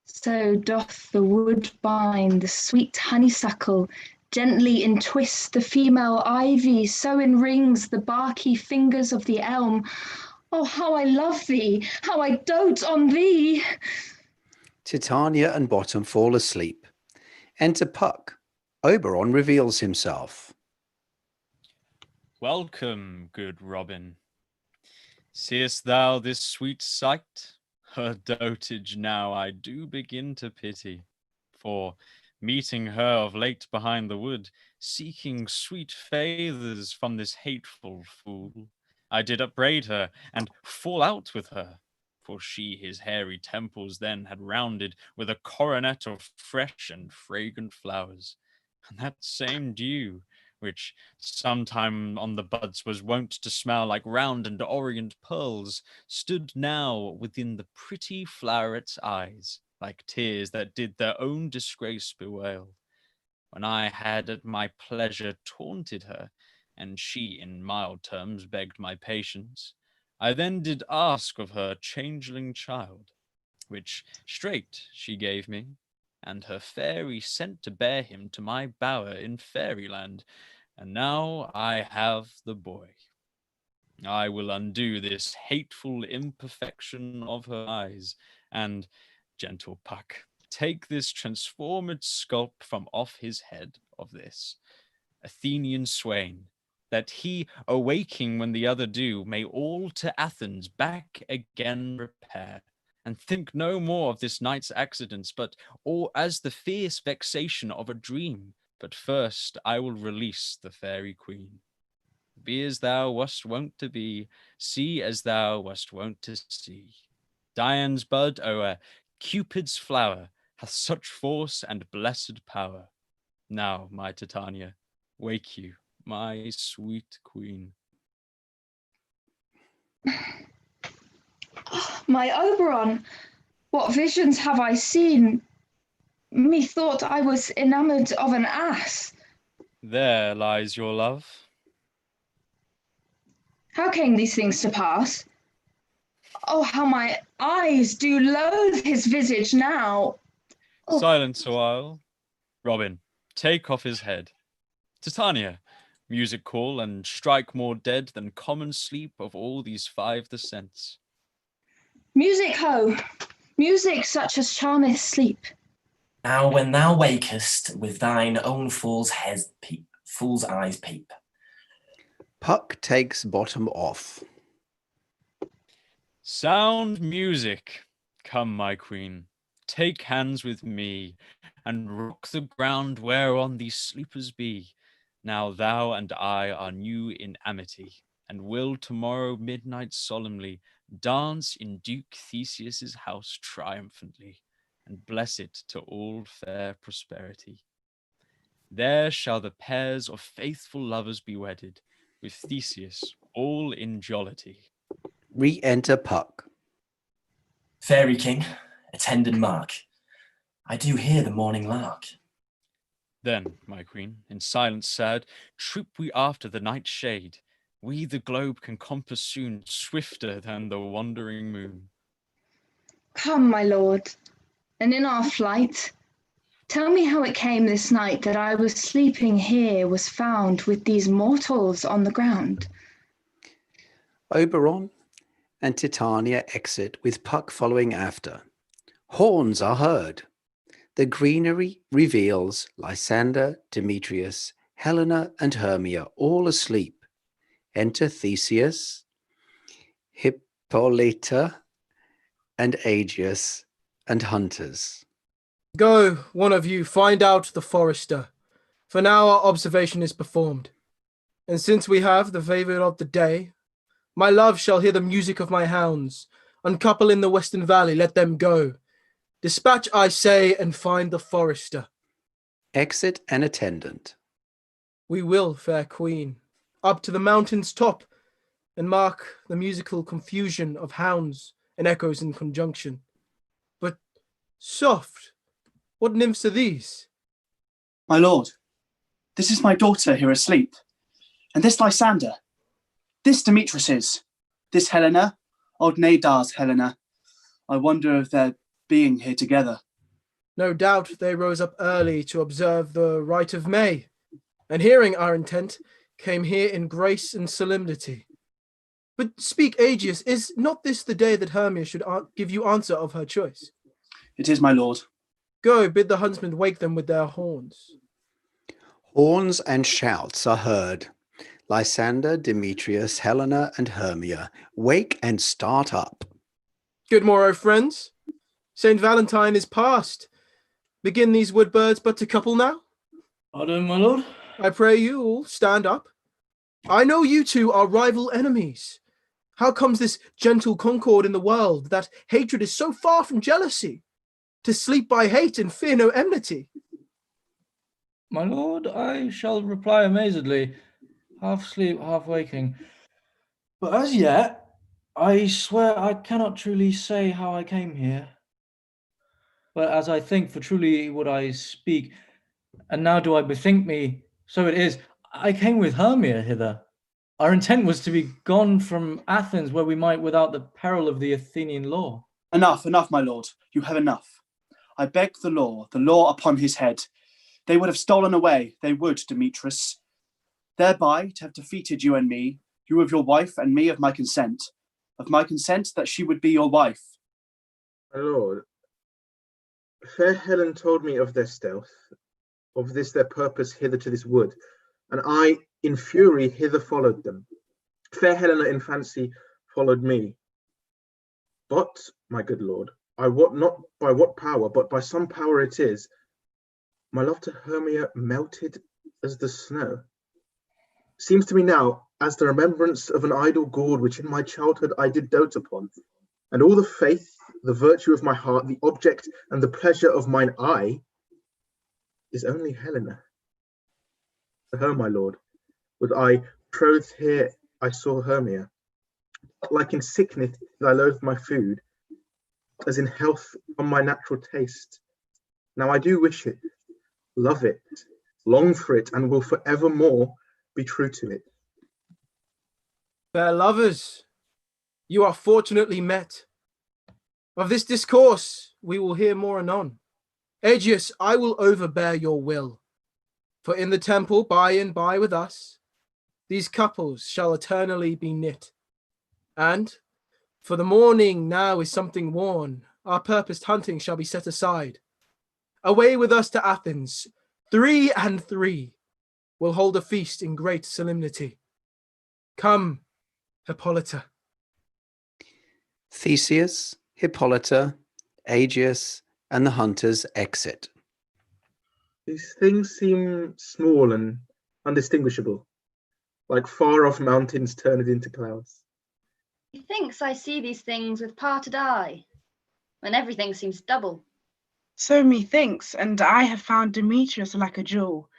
So doth the wood bind the sweet honeysuckle, gently entwist the female ivy, so enrings the barky fingers of the elm. Oh, how I love thee, how I dote on thee! Titania and Bottom fall asleep. Enter Puck. Oberon reveals himself. Welcome, good Robin. Seest thou this sweet sight? Her dotage now I do begin to pity, for, meeting her of late behind the wood, seeking sweet favours from this hateful fool, I did upbraid her, and fall out with her, for she his hairy temples then had rounded with a coronet of fresh and fragrant flowers, and that same dew, which sometime on the buds was wont to smell like round and orient pearls, stood now within the pretty floweret's eyes, like tears that did their own disgrace bewail. When I had at my pleasure taunted her, and she in mild terms begged my patience, I then did ask of her changeling child, which straight she gave me, and her fairy sent to bear him to my bower in fairyland, and now I have the boy. I will undo this hateful imperfection of her eyes, and, gentle Puck, take this transformed sculp from off his head of this Athenian swain, that he, awaking when the other do, may all to Athens back again repair, and think no more of this night's accidents, but or as the fierce vexation of a dream. But first I will release the fairy queen. Be as thou wast wont to be, see as thou wast wont to see. Dian's bud o'er Cupid's flower hath such force and blessed power. Now, my Titania, wake you, my sweet queen. My Oberon, what visions have I seen? Methought I was enamoured of an ass. There lies your love. How came these things to pass? Oh, how my eyes do loathe his visage now. Oh. Silence a while. Robin, take off his head. Titania, music call and strike more dead than common sleep of all these 5 the sense. Music ho, music such as charmeth sleep. Now when thou wakest, with thine own fool's eyes peep. Puck takes Bottom off. Sound music. Come, my queen, take hands with me, and rock the ground whereon these sleepers be. Now thou and I are new in amity, and will tomorrow midnight solemnly dance in Duke Theseus's house triumphantly, and bless it to all fair prosperity. There shall the pairs of faithful lovers be wedded, with Theseus all in jollity. Re-enter Puck. Fairy King, attend and mark. I do hear the morning lark. Then, my queen, in silence sad, troop we after the night shade. We the globe can compass soon, swifter than the wandering moon. Come, my lord, and in our flight, tell me how it came this night that I was sleeping here was found with these mortals on the ground. Oberon and Titania exit with Puck following after. Horns are heard. The greenery reveals Lysander, Demetrius, Helena, and Hermia all asleep. Enter Theseus, Hippolyta, and Egeus, and hunters. Go, one of you, find out the forester, for now our observation is performed. And since we have the favour of the day, my love shall hear the music of my hounds. Uncouple in the western valley, let them go. Dispatch, I say, and find the forester. Exit an attendant. We will, fair queen, up to the mountain's top, and mark the musical confusion of hounds and echoes in conjunction. But soft, what nymphs are these? My lord, this is my daughter here asleep, and this Lysander, this Demetrius is, this Helena, old Nadar's Helena. I wonder if they're being here together. No doubt they rose up early to observe the rite of May, and hearing our intent, came here in grace and solemnity. But speak, Egeus, is not this the day that Hermia should give you answer of her choice? It is, my lord. Go, bid the huntsmen wake them with their horns. Horns and shouts are heard. Lysander, Demetrius, Helena, and Hermia wake and start up. Good morrow, friends. Saint Valentine is past. Begin these wood birds but to couple now? Pardon, my lord? I pray you all stand up. I know you two are rival enemies. How comes this gentle concord in the world, that hatred is so far from jealousy? To sleep by hate and fear no enmity. My lord, I shall reply amazedly, half sleep, half waking. But as yet, I swear I cannot truly say how I came here. But as I think, for truly would I speak, and now do I bethink me, so it is, I came with Hermia hither. Our intent was to be gone from Athens, where we might without the peril of the Athenian law. Enough, my lord, you have enough. I beg the law upon his head. They would have stolen away, they would, Demetrius. Thereby to have defeated you and me, you of your wife and me of my consent that she would be your wife. My lord, fair Helen told me of their stealth, of this their purpose hither to this wood, and I in fury hither followed them. Fair Helena in fancy followed me. But, my good lord, I wot not by what power, but by some power it is, my love to Hermia melted as the snow. Seems to me now as the remembrance of an idle gaud which in my childhood I did dote upon, and all the faith, the virtue of my heart, the object and the pleasure of mine eye is only Helena. To her, my lord, was I betrothed here I saw Hermia. Like in sickness I loathed my food, as in health from my natural taste. Now I do wish it, love it, long for it, and will forevermore be true to it. Fair lovers, you are fortunately met. Of this discourse we will hear more anon. Egeus, I will overbear your will, for in the temple by and by with us, these couples shall eternally be knit. And, for the morning now is something worn, our purposed hunting shall be set aside. Away with us to Athens, 3 and 3. We'll hold a feast in great solemnity. Come, Hippolyta. Theseus, Hippolyta, Egeus, and the hunters exit. These things seem small and undistinguishable. like far-off mountains turned into clouds. Methinks I see these things with parted eye, when everything seems double. So methinks, and I have found Demetrius like a jewel,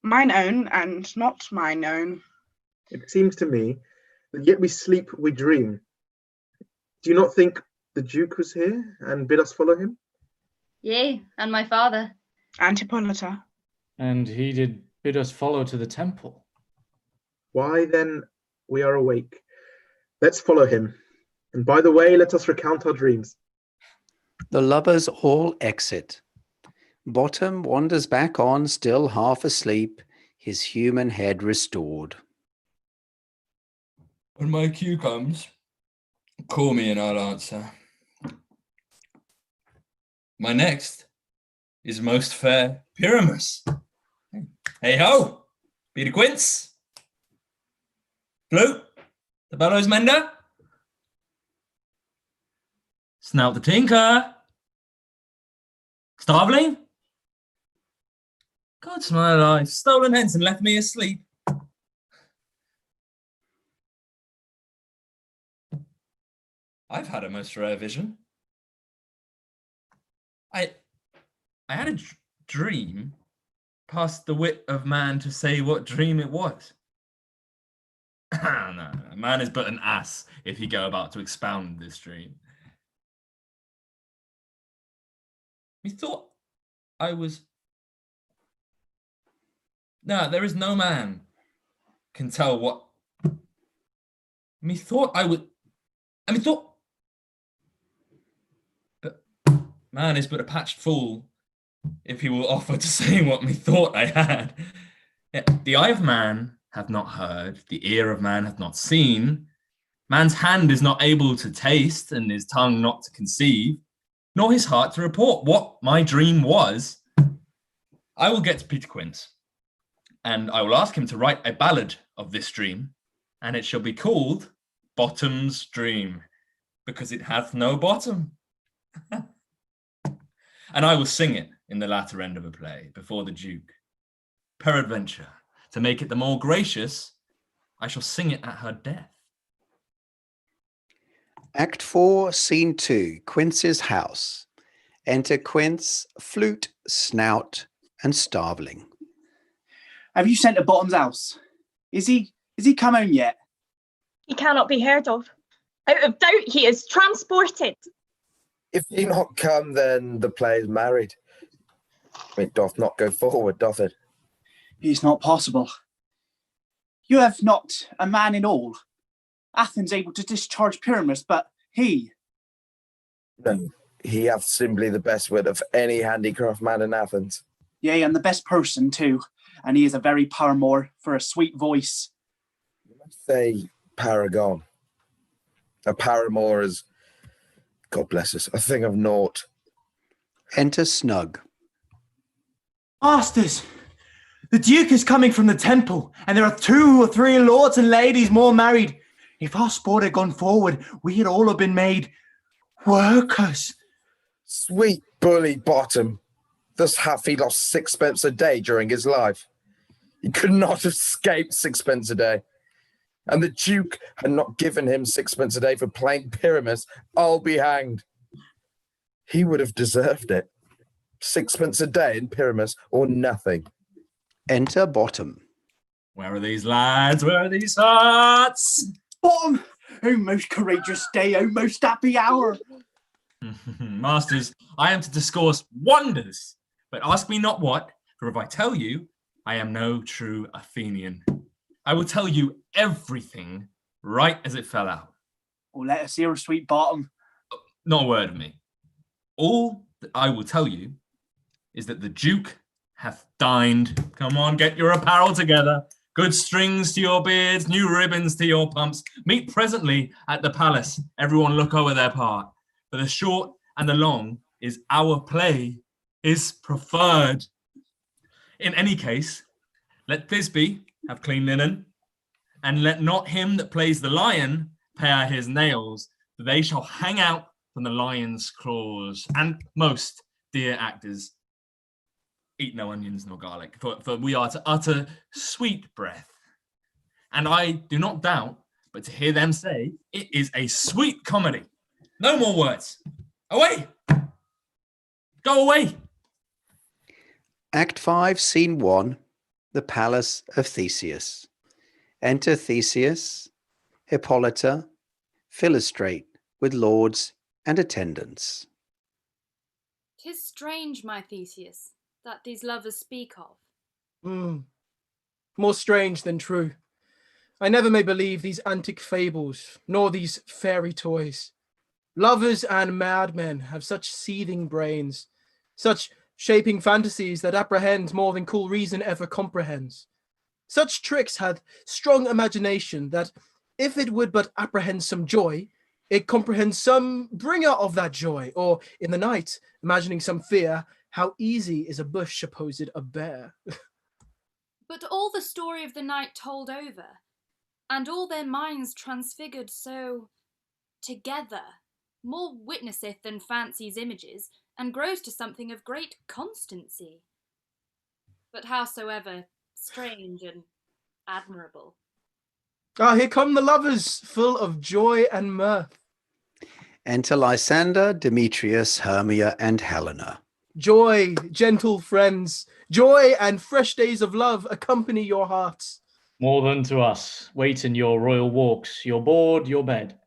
mine own and not mine own. It seems to me that yet we sleep, we dream. Do you not think the Duke was here and bid us follow him? Yea, and my father. And Hippolyta. And he did bid us follow to the temple. Why then we are awake. Let's follow him. And by the way, let us recount our dreams. The lovers all exit. Bottom wanders back on, still half asleep, his human head restored. When my cue comes, call me and I'll answer. My next is most fair Pyramus. Hey ho, Peter Quince. Flute, the bellows mender. Snout the tinker. Starveling. God's my life, stolen hence and left me asleep. I've had a most rare vision. I had a dream past the wit of man to say what dream it was. No, man is but an ass if he go about to expound this dream. Methought I was... No, there is no man can tell what... Methought I would... I methought... But man is but a patched fool if he will offer to say what methought I had. Yet the eye of man hath not heard, the ear of man hath not seen, man's hand is not able to taste, and his tongue not to conceive, nor his heart to report what my dream was. I will get to Peter Quince, and I will ask him to write a ballad of this dream, and it shall be called Bottom's Dream, because it hath no bottom. And I will sing it in the latter end of a play before the Duke. Peradventure, to make it the more gracious, I shall sing it at her death. Act 4, Scene 2, Quince's house. Enter Quince, Flute, Snout, and Starveling. Have you sent to Bottom's house? Is he come home yet? He cannot be heard of. Out of doubt, he is transported. If he not come, then the play is married. It doth not go forward, doth it? It's not possible. You have not a man in all. Athens able to discharge Pyramus, but he... No, he hath simply the best wit of any handicraft man in Athens. Yea, and the best person too. And he is a very paramour for a sweet voice. You must say paragon. A paramour is, God bless us, a thing of naught. Enter Snug. Masters, the Duke is coming from the temple, and there are 2 or 3 lords and ladies more married. If our sport had gone forward, we had all have been made workers. Sweet bully Bottom. Thus hath he lost 6pence a day during his life. He could not have escaped 6pence a day. And the Duke had not given him 6pence a day for playing Pyramus, I'll be hanged. He would have deserved it. 6pence a day in Pyramus or nothing. Enter Bottom. Where are these lads? Where are these hearts? Bottom! Oh, most courageous day, oh, most happy hour. Masters, I am to discourse wonders, but ask me not what, for if I tell you, I am no true Athenian. I will tell you everything right as it fell out. Oh, let us hear a sweet Bottom. Not a word of me. All that I will tell you is that the Duke hath dined. Come on, get your apparel together. Good strings to your beards, new ribbons to your pumps. Meet presently at the palace. Everyone look over their part. For the short and the long is our play is preferred. In any case, let Thisbe have clean linen, and let not him that plays the lion pare his nails, for they shall hang out from the lion's claws. And most, dear actors, eat no onions nor garlic, for we are to utter sweet breath and I do not doubt, but to hear them say it is a sweet comedy. No more words. Away! Go away! Act 5, Scene 1, the Palace of Theseus. Enter Theseus, Hippolyta, Philostrate, with lords and attendants. 'Tis strange, my Theseus, that these lovers speak of. More strange than true. I never may believe these antic fables, nor these fairy toys. Lovers and madmen have such seething brains, such shaping fantasies that apprehend more than cool reason ever comprehends. Such tricks hath strong imagination that, if it would but apprehend some joy, it comprehends some bringer of that joy, or in the night, imagining some fear, how easy is a bush supposed a bear. But all the story of the night told over, and all their minds transfigured so together, more witnesseth than fancy's images, and grows to something of great constancy. But howsoever strange and admirable. Ah, here come the lovers, full of joy and mirth. Enter Lysander, Demetrius, Hermia, and Helena. Joy, gentle friends, joy and fresh days of love accompany your hearts. More than to us, wait in your royal walks, your board, your bed.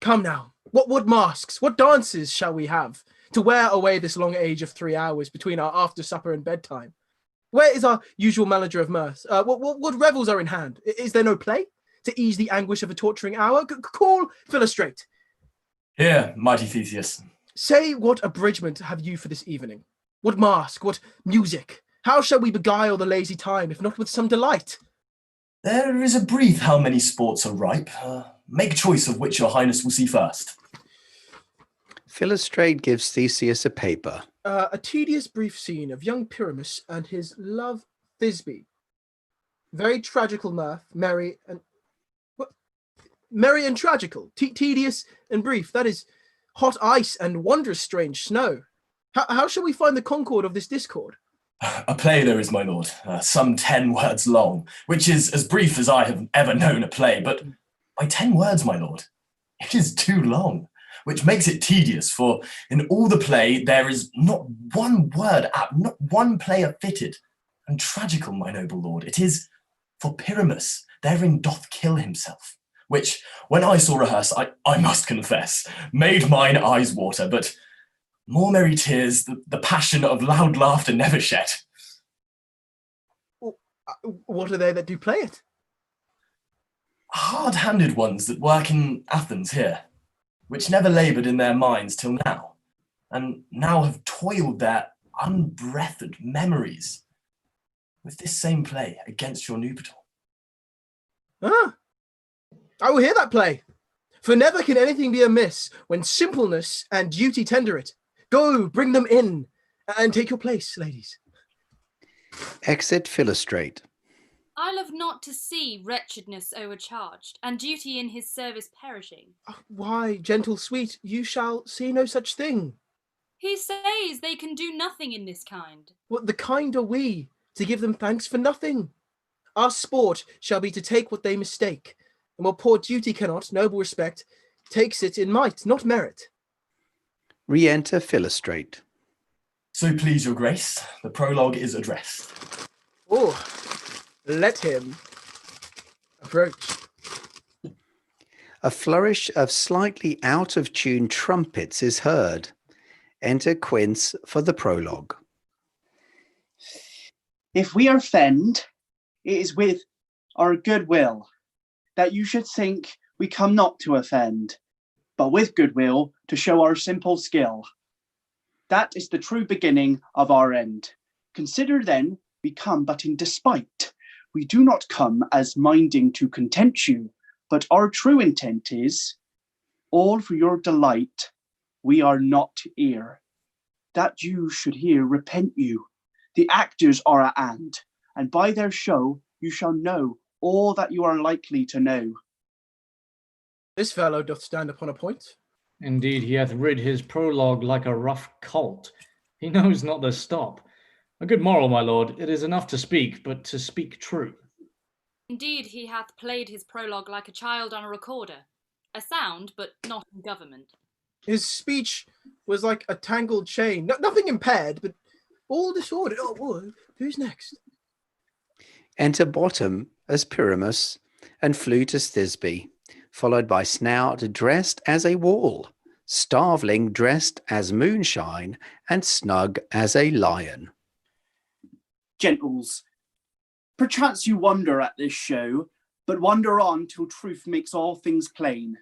Come now, what masks, what dances shall we have, to wear away this long age of 3 hours between our after supper and bedtime? Where is our usual manager of mirth? What revels are in hand? Is there no play to ease the anguish of a torturing hour? Call Philostrate. Here, mighty Theseus. Say, what abridgment have you for this evening? What mask, what music? How shall we beguile the lazy time, if not with some delight? There is a brief how many sports are ripe. Make choice of which your highness will see first. Philostrate gives Theseus a paper. A tedious brief scene of young Pyramus and his love Thisbe. Very tragical mirth, merry and tragical, tedious and brief. That is hot ice and wondrous strange snow. How shall we find the concord of this discord? A play there is, my lord, some 10 words long, which is as brief as I have ever known a play, but by 10 words, my lord, it is too long, which makes it tedious, for in all the play there is not one word apt, not one player fitted, and tragical, my noble lord, it is for Pyramus therein doth kill himself, which, when I saw rehearse, I must confess, made mine eyes water, but more merry tears the passion of loud laughter never shed. What are they that do play it? Hard-handed ones that work in Athens here, which never laboured in their minds till now, and now have toiled their unbreathed memories with this same play against your Nubital. Ah, I will hear that play, for never can anything be amiss when simpleness and duty tender it. Go, bring them in, and take your place, ladies. Exit Philostrate. I love not to see wretchedness overcharged, and duty in his service perishing. Why, gentle sweet, you shall see no such thing. He says they can do nothing in this kind. What the kind are we, to give them thanks for nothing? Our sport shall be to take what they mistake, and what poor duty cannot, noble respect, takes it in might, not merit. Re-enter Philostrate. So please your grace, the prologue is addressed. Oh, let him approach. A flourish of slightly out-of-tune trumpets is heard. Enter Quince for the prologue. If we offend, it is with our goodwill, that you should think we come not to offend, but with goodwill to show our simple skill. That is the true beginning of our end. Consider then, we come but in despite. We do not come as minding to content you, but our true intent is, all for your delight, we are not here. That you should here repent you. The actors are at hand, and by their show you shall know all that you are likely to know. This fellow doth stand upon a point. Indeed, he hath rid his prologue like a rough colt. He knows not the stop. A good moral, my lord. It is enough to speak, but to speak true. Indeed, he hath played his prologue like a child on a recorder. A sound, but not in government. His speech was like a tangled chain. Nothing impaired, but all disordered. Oh, whoa. Who's next? Enter Bottom as Pyramus and Flute as Thisbe, followed by Snout dressed as a wall, Starveling dressed as Moonshine, and Snug as a lion. Gentles, perchance you wonder at this show, but wonder on till truth makes all things plain.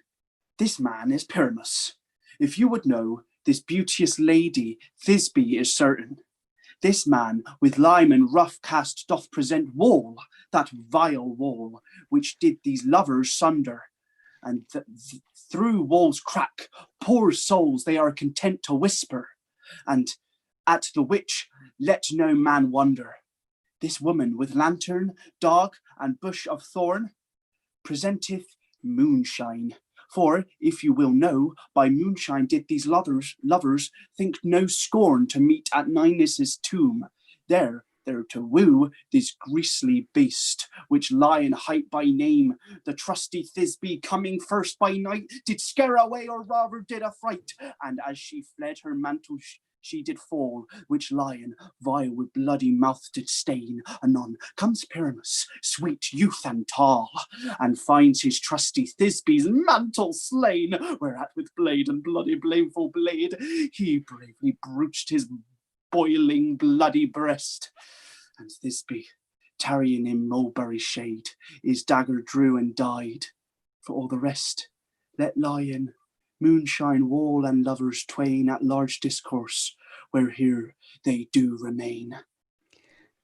This man is Pyramus. If you would know, this beauteous lady Thisbe is certain. This man with lime and rough cast doth present wall, that vile wall, which did these lovers sunder. And through wall's crack, poor souls they are content to whisper, and at the which let no man wonder. This woman with lantern, dog, and bush of thorn presenteth moonshine. For, if you will know, by moonshine did these lovers think no scorn to meet at Ninus' tomb, there to woo this grisly beast, which lion hight by name, the trusty Thisbe coming first by night, did scare away or rather did affright, and as she fled her mantle she did fall, which lion vile with bloody mouth did stain. Anon comes Pyramus, sweet youth and tall, and finds his trusty Thisbe's mantle slain, whereat with blade and bloody blameful blade he bravely broached his boiling bloody breast. And Thisbe, tarrying in mulberry shade, his dagger drew and died. For all the rest, let lion, moonshine, wall, and lovers twain at large discourse, where here they do remain.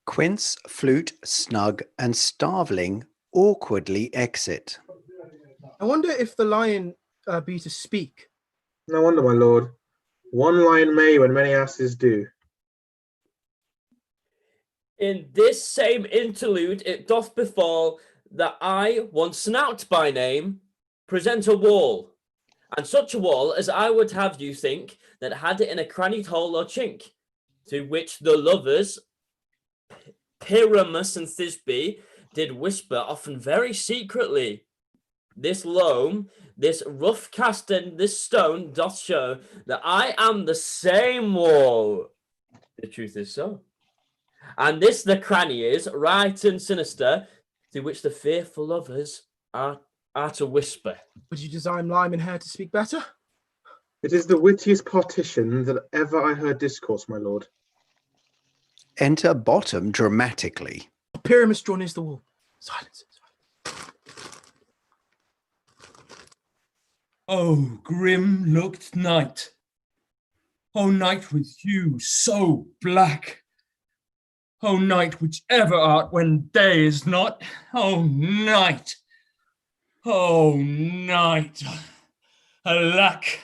Quince, Flute, Snug, and Starveling awkwardly exit. I wonder if the lion be to speak. No wonder, my lord. One lion may when many asses do. In this same interlude it doth befall that I, one Snout by name, present a wall, and such a wall as I would have you think that had it in a crannied hole or chink, to which the lovers, Pyramus and Thisbe, did whisper often very secretly. This loam, this rough cast and this stone doth show that I am the same wall. The truth is so. And this the cranny is, right and sinister, to which the fearful lovers are to whisper. Would you design lime and hair to speak better? It is the wittiest partition that ever I heard discourse, my lord. Enter Bottom dramatically. Pyramus drawn is the wall. Silence. Oh, grim-looked night. Oh, night with you so black. Oh, night which ever art when day is not. Oh, night. Oh, night. Alack,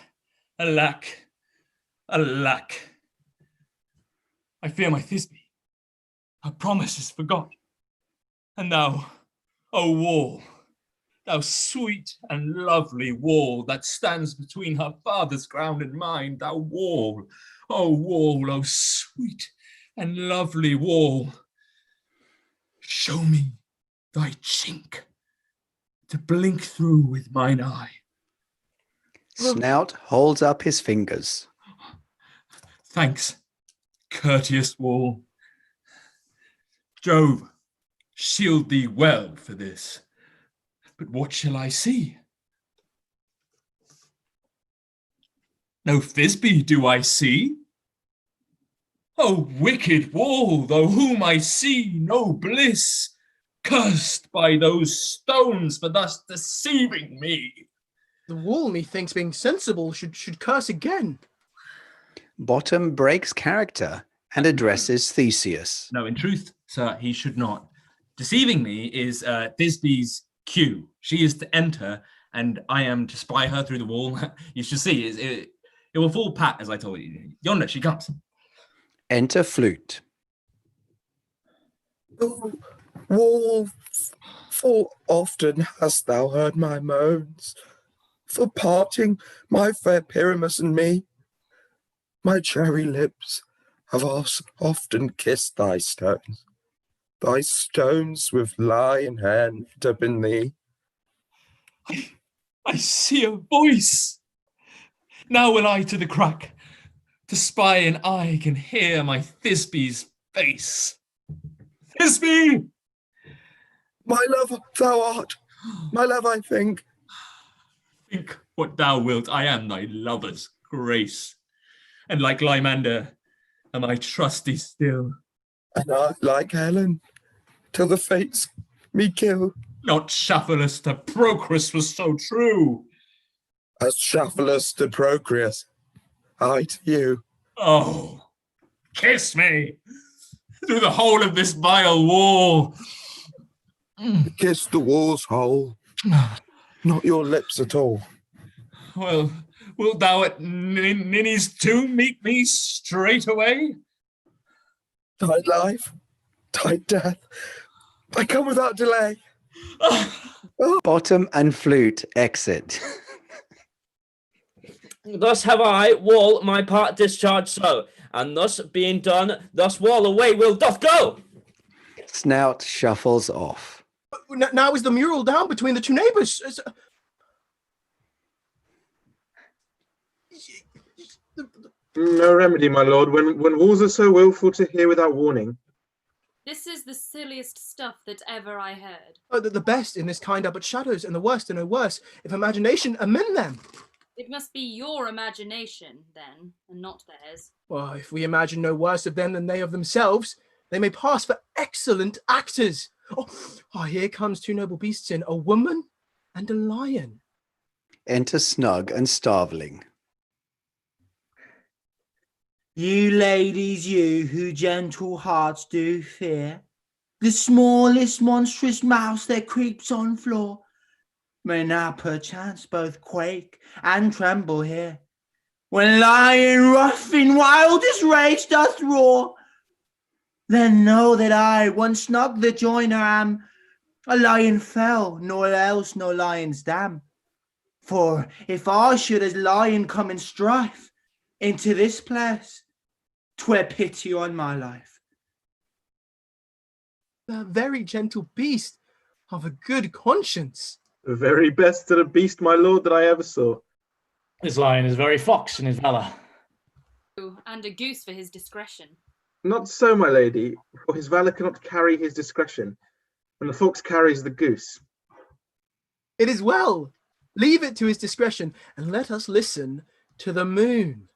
alack, alack. I fear my Thisbe. Her promise is forgot. And thou, O wall, thou sweet and lovely wall that stands between her father's ground and mine, thou wall, O sweet and lovely wall, show me thy chink to blink through with mine eye. Snout holds up his fingers. Thanks, courteous wall. Jove, shield thee well for this. But what shall I see? No Thisbe do I see. O wicked wall, through whom I see no bliss, cursed by those stones for thus deceiving me. The wall, methinks, being sensible, should curse again. Bottom breaks character and addresses Theseus. No, in truth, sir, he should not. Deceiving me is Thisbe's cue. She is to enter, and I am to spy her through the wall. You should see, it will fall pat, as I told you. Yonder she comes. Enter Flute. Oh, wall, full often hast thou heard my moans, for parting my fair Pyramus and me. My cherry lips have often kissed thy stones. thy stones with lion hand up in thee. I see a voice. Now will I to the crack, to spy an eye can hear my Thisbe's face. Thisbe! My love, thou art. My love, I think. Think what thou wilt, I am thy lover's grace. And like Lysander, am I trusty still. And I, like Helen, till the fates me kill. Not Shafalus to Procrus was so true. As Shafalus to Procreus, I to you. Oh, kiss me through the whole of this vile wall. Kiss the wall's hole, not your lips at all. Well, wilt thou at Ninny's tomb meet me straight away? Thy life, thy death, I come without delay. Bottom and flute exit. Thus have I, Wall, my part discharged so, and thus being done, thus Wall away will doth go. Snout shuffles off. Now is the mural down between the two neighbours? No remedy, my lord, when walls are so willful to hear without warning. This is the silliest stuff that ever I heard. Oh, the best in this kind are but shadows, and the worst are no worse, if imagination amend them. It must be your imagination, then, and not theirs. Well, if we imagine no worse of them than they of themselves, they may pass for excellent actors. Oh, here comes two noble beasts in, a woman and a lion. Enter Snug and Starveling. You ladies, you who gentle hearts do fear, the smallest monstrous mouse that creeps on floor, may now perchance both quake and tremble here, when lion rough in wildest rage doth roar. Then know that I, one Snug the joiner am, a lion fell, nor else no lion's dam. For if I should as lion come in strife into this place, 'twere pity on my life. A very gentle beast of a good conscience. The very best of a beast, my lord, that I ever saw. This lion is very fox in his valour. And a goose for his discretion. Not so, my lady, for his valour cannot carry his discretion, and the fox carries the goose. It is well. Leave it to his discretion, and let us listen to the moon.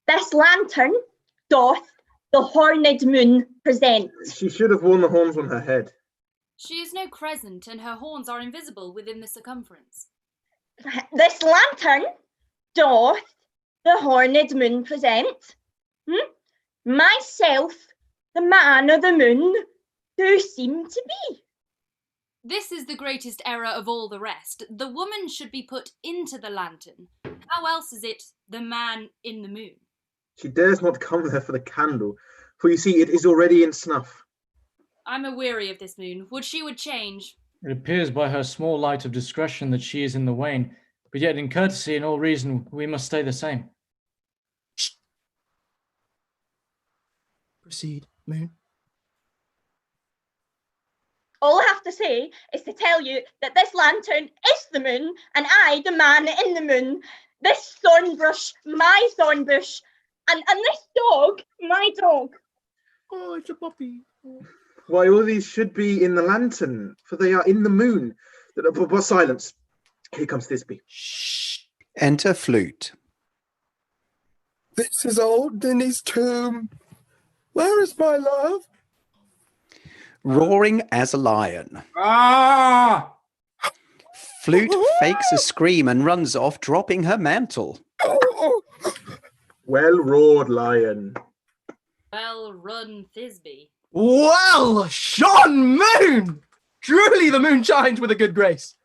This lantern doth the horned moon present. She should have worn the horns on her head. She is no crescent, and her horns are invisible within the circumference. This lantern doth the horned moon present. Myself, the man of the moon, do seem to be. This is the greatest error of all the rest. The woman should be put into the lantern. How else is it the man in the moon? She dares not come there for the candle, for you see, it is already in snuff. I'm a-weary of this moon. Would she would change. It appears by her small light of discretion that she is in the wane, but yet in courtesy and all reason we must stay the same. Shh. Proceed, moon. All I have to say is to tell you that this lantern is the moon, and I, the man in the moon. This thornbush, my thornbush, and this dog, my dog. Oh, it's a puppy. Why, all these should be in the lantern, for they are in the moon. But silence. Here comes Thisbe. Shh. Enter flute. This is old Ninny's tomb. Where is my love? Roaring as a lion. Ah! Flute fakes a scream and runs off, dropping her mantle. Well roared, lion. Well run, Thisbe. Well shone, moon! Truly the moon shines with a good grace.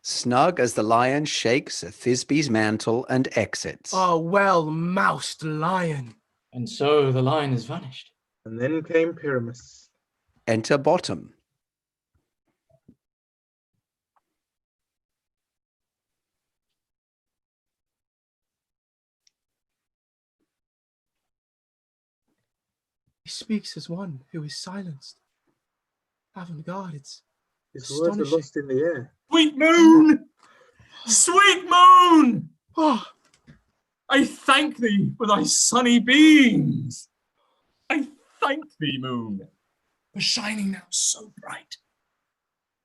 Snug as the lion shakes Thisbe's mantle and exits. Oh, well-moused lion. And so the lion is vanished. And then came Pyramus. Enter bottom. He speaks as one who is silenced. Avant-garde, it's His words are astonishing. lost in the air. Sweet moon! Sweet moon! Oh, I thank thee for thy sunny beams. I thank thee, moon, for shining now so bright.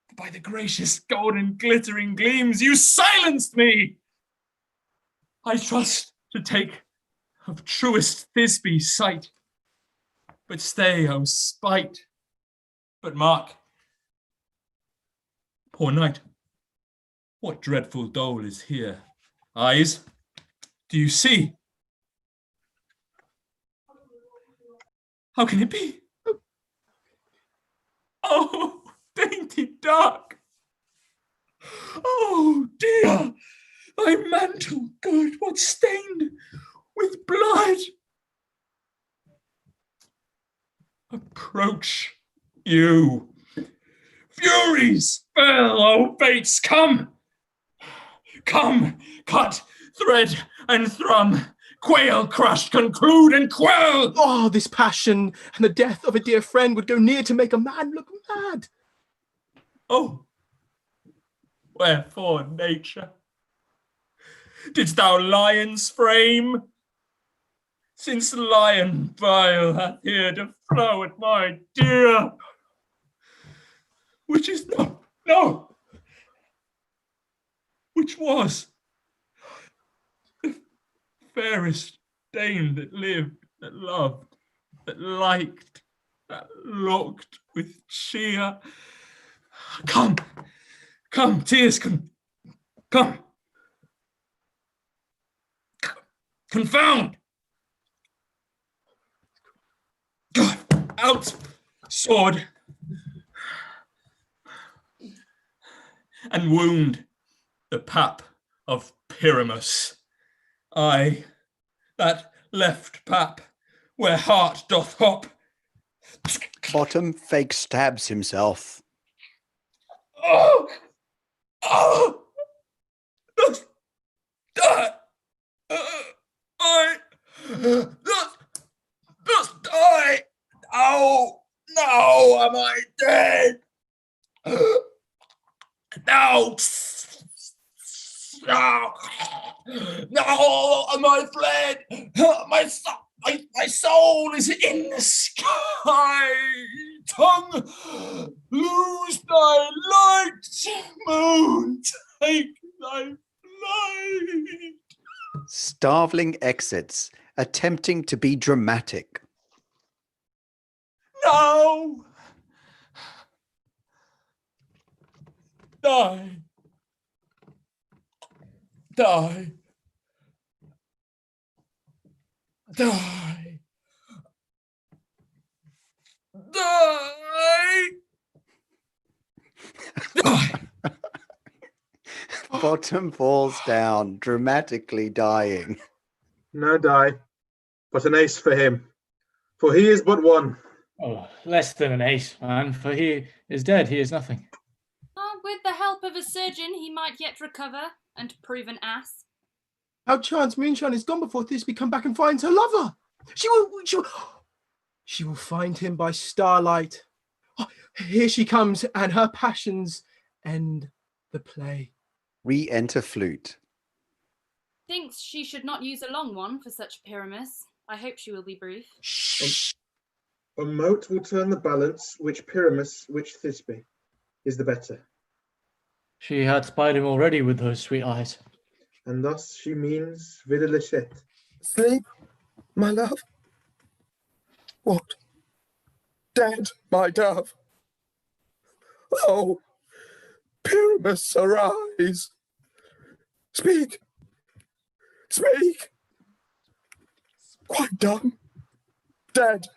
For by the gracious golden glittering gleams you silenced me. I trust to take of truest Thisbe sight. But stay, O spite. But mark, poor knight, what dreadful dole is here? Eyes, do you see? How can it be? Oh, dainty dark. Oh, dear, thy mantle, good, what stained with blood. Approach you. Furies, fell, O fates, come. Come, cut, thread, and thrum. Quail, crush, conclude, and quell. Oh, this passion and the death of a dear friend would go near to make a man look mad. Oh, wherefore, nature, didst thou lions frame? Since lion bile hath here to flow at my dear, which is no, which was the fairest dame that lived, that loved, that liked, that looked with cheer. Come, tears, come. Confound! God, out, sword, and wound the pap of Pyramus. Aye, that left pap, where heart doth hop. Bottom fake stabs himself. Oh! I. Oh, no, am I dead? No. No, am I fled? My soul is in the sky. Tongue, lose thy light. Moon, take thy flight. Starveling exits, attempting to be dramatic. No! Die. Die. Die. Die. Die. Bottom falls down, dramatically dying. No die, but an ace for him, for he is but one. Oh, less than an ace, man, for he is dead, he is nothing. With the help of a surgeon, he might yet recover and prove an ass. How chance Moonshine is gone before Thisbe come back and finds her lover. She will find him by starlight. Oh, here she comes, and her passions end the play. Re-enter flute. Thinks she should not use a long one for such Pyramus. I hope she will be brief. A mote will turn the balance, which Pyramus, which Thisbe is the better. She had spied him already with those sweet eyes. And thus she means vida licet. Sleep, my love. What? Dead, my dove. Oh, Pyramus, arise. Speak. Speak. Quite dumb. Dead.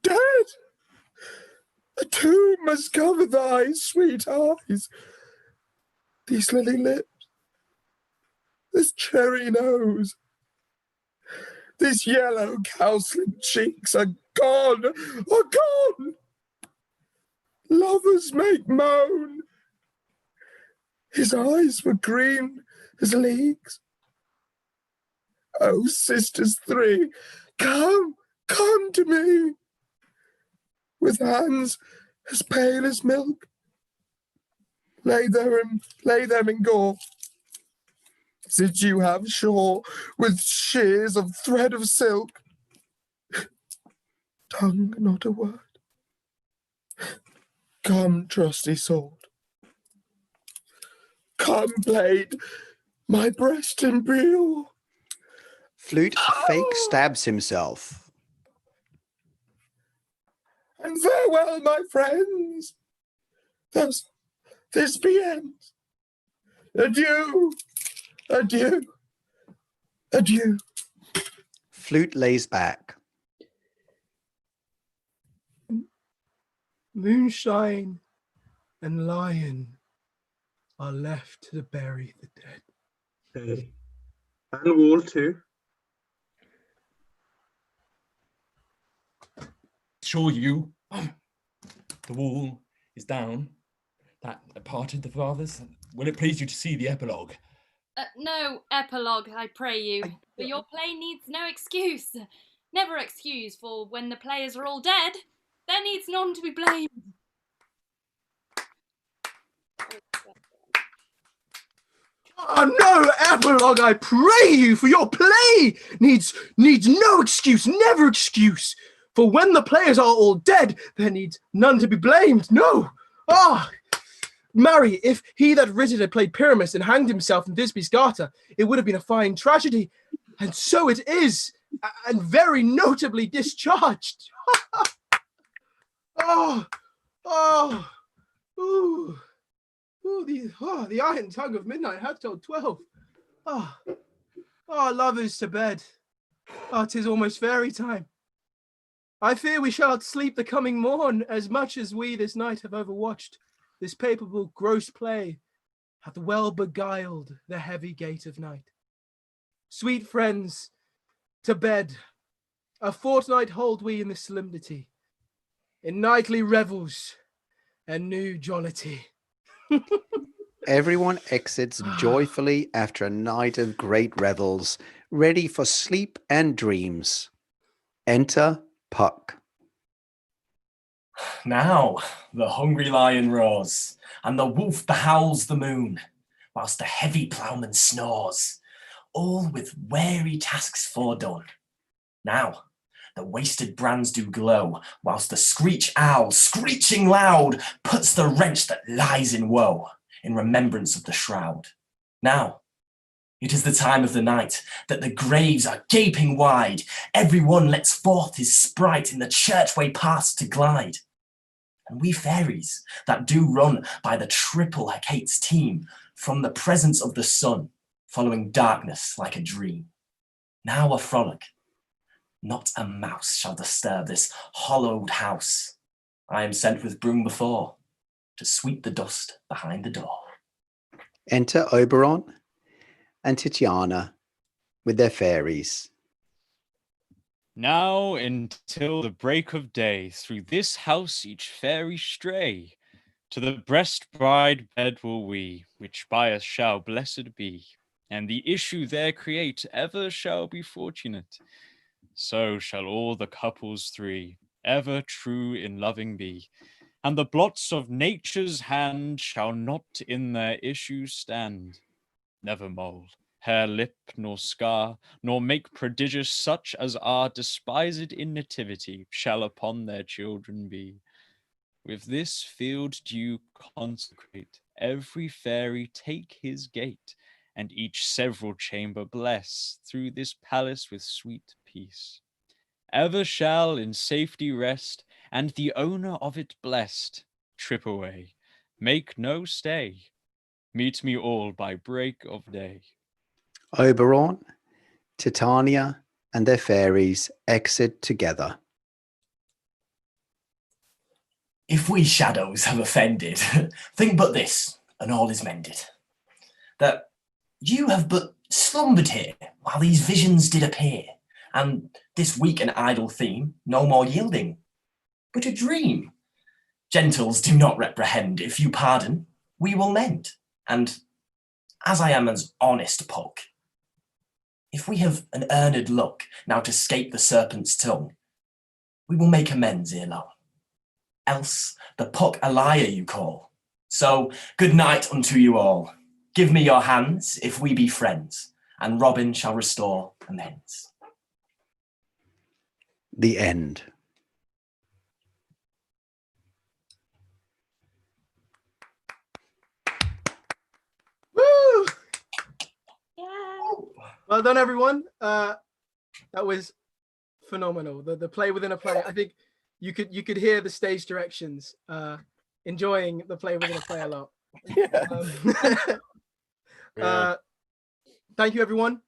Dead. A tomb must cover thy sweet eyes. These lily lips. This cherry nose. These yellow cowslip cheeks are gone. Are gone. Lovers make moan. His eyes were green as leagues. Oh, sisters three, come, come to me with hands as pale as milk. Lay them in gore. Since you have shore with shears of thread of silk, tongue not a word. Come, trusty sword. Come, blade, my breast impale. Flute fake stabs himself. And farewell, my friends. Thus, this be ends. Adieu, adieu, adieu. Flute lays back. Moonshine and lion are left to bury the dead. Okay. And wall too. Sure you. The wall is down. That parted the fathers. Will it please you to see the epilogue? No epilogue, I pray you. For your play needs no excuse. Never excuse, for when the players are all dead, there needs none to be blamed. Oh, no epilogue, I pray you, for your play needs no excuse, never excuse. For when the players are all dead, there needs none to be blamed. No. Marry, if he that writ it had played Pyramus and hanged himself in Thisbe's garter, it would have been a fine tragedy. And so it is, and very notably discharged. The iron tongue of midnight hath told 12. Lovers to bed. 'Tis almost fairy time. I fear we shall not sleep the coming morn, as much as we this night have overwatched. This papable gross play hath well beguiled the heavy gate of night. Sweet friends, to bed. A fortnight hold we in the solemnity, in nightly revels and new jollity. Everyone exits joyfully after a night of great revels, ready for sleep and dreams. Enter Puck. Now the hungry lion roars, and the wolf behowls the moon, whilst the heavy ploughman snores, all with weary tasks foredone. Now the wasted brands do glow, whilst the screech owl, screeching loud, puts the wrench that lies in woe, in remembrance of the shroud. Now it is the time of the night, that the graves are gaping wide. Every one lets forth his sprite in the churchway paths to glide. And we fairies that do run by the triple Hecate's team, from the presence of the sun, following darkness like a dream. Now a frolic, not a mouse shall disturb this hollowed house. I am sent with broom before, to sweep the dust behind the door. Enter Oberon and Titania with their fairies. Now until the break of day, through this house each fairy stray. To the breast bride bed will we, which by us shall blessed be, and the issue there create ever shall be fortunate. So shall all the couples three ever true in loving be, and the blots of nature's hand shall not in their issue stand. Never mold, hair, lip, nor scar, nor make prodigious such as are despised in nativity, shall upon their children be. With this field due consecrate, every fairy take his gate, and each several chamber bless, through this palace with sweet peace. Ever shall in safety rest, and the owner of it blessed. Trip away, make no stay. Meet me all by break of day. Oberon, Titania, and their fairies exit together. If we shadows have offended, think but this, and all is mended. That you have but slumbered here, while these visions did appear, and this weak and idle theme no more yielding, but a dream. Gentles, do not reprehend. If you pardon, we will mend. And as I am as honest Puck, if we have an earned luck now to scape the serpent's tongue, we will make amends ere long. Else the puck a liar you call. So good night unto you all. Give me your hands if we be friends, and Robin shall restore amends. The end. Woo! Well done, everyone. That was phenomenal. The play within a play. I think you could hear the stage directions. Enjoying the play within a play a lot. Thank you, everyone.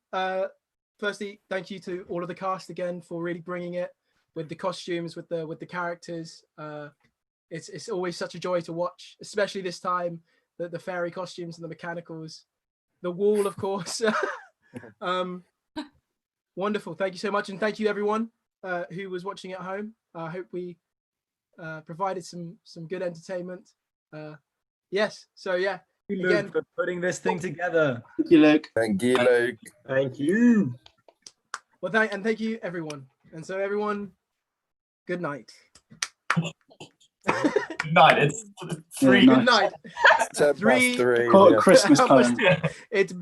Firstly, thank you to all of the cast again for really bringing it with the costumes, with the characters. It's always such a joy to watch, especially this time. The fairy costumes and the mechanicals, the wall, of course. Wonderful. Thank you so much, and thank you everyone who was watching at home. I hope we provided some good entertainment. Yes. So yeah. Thank you, Luke, for putting this thing together. Thank you, Luke. Thank you, Luke. Thank you. Well, thank you everyone. And so everyone, good night. Good night. It's 3. Good night. 10 past 3. Call it Christmas time. It's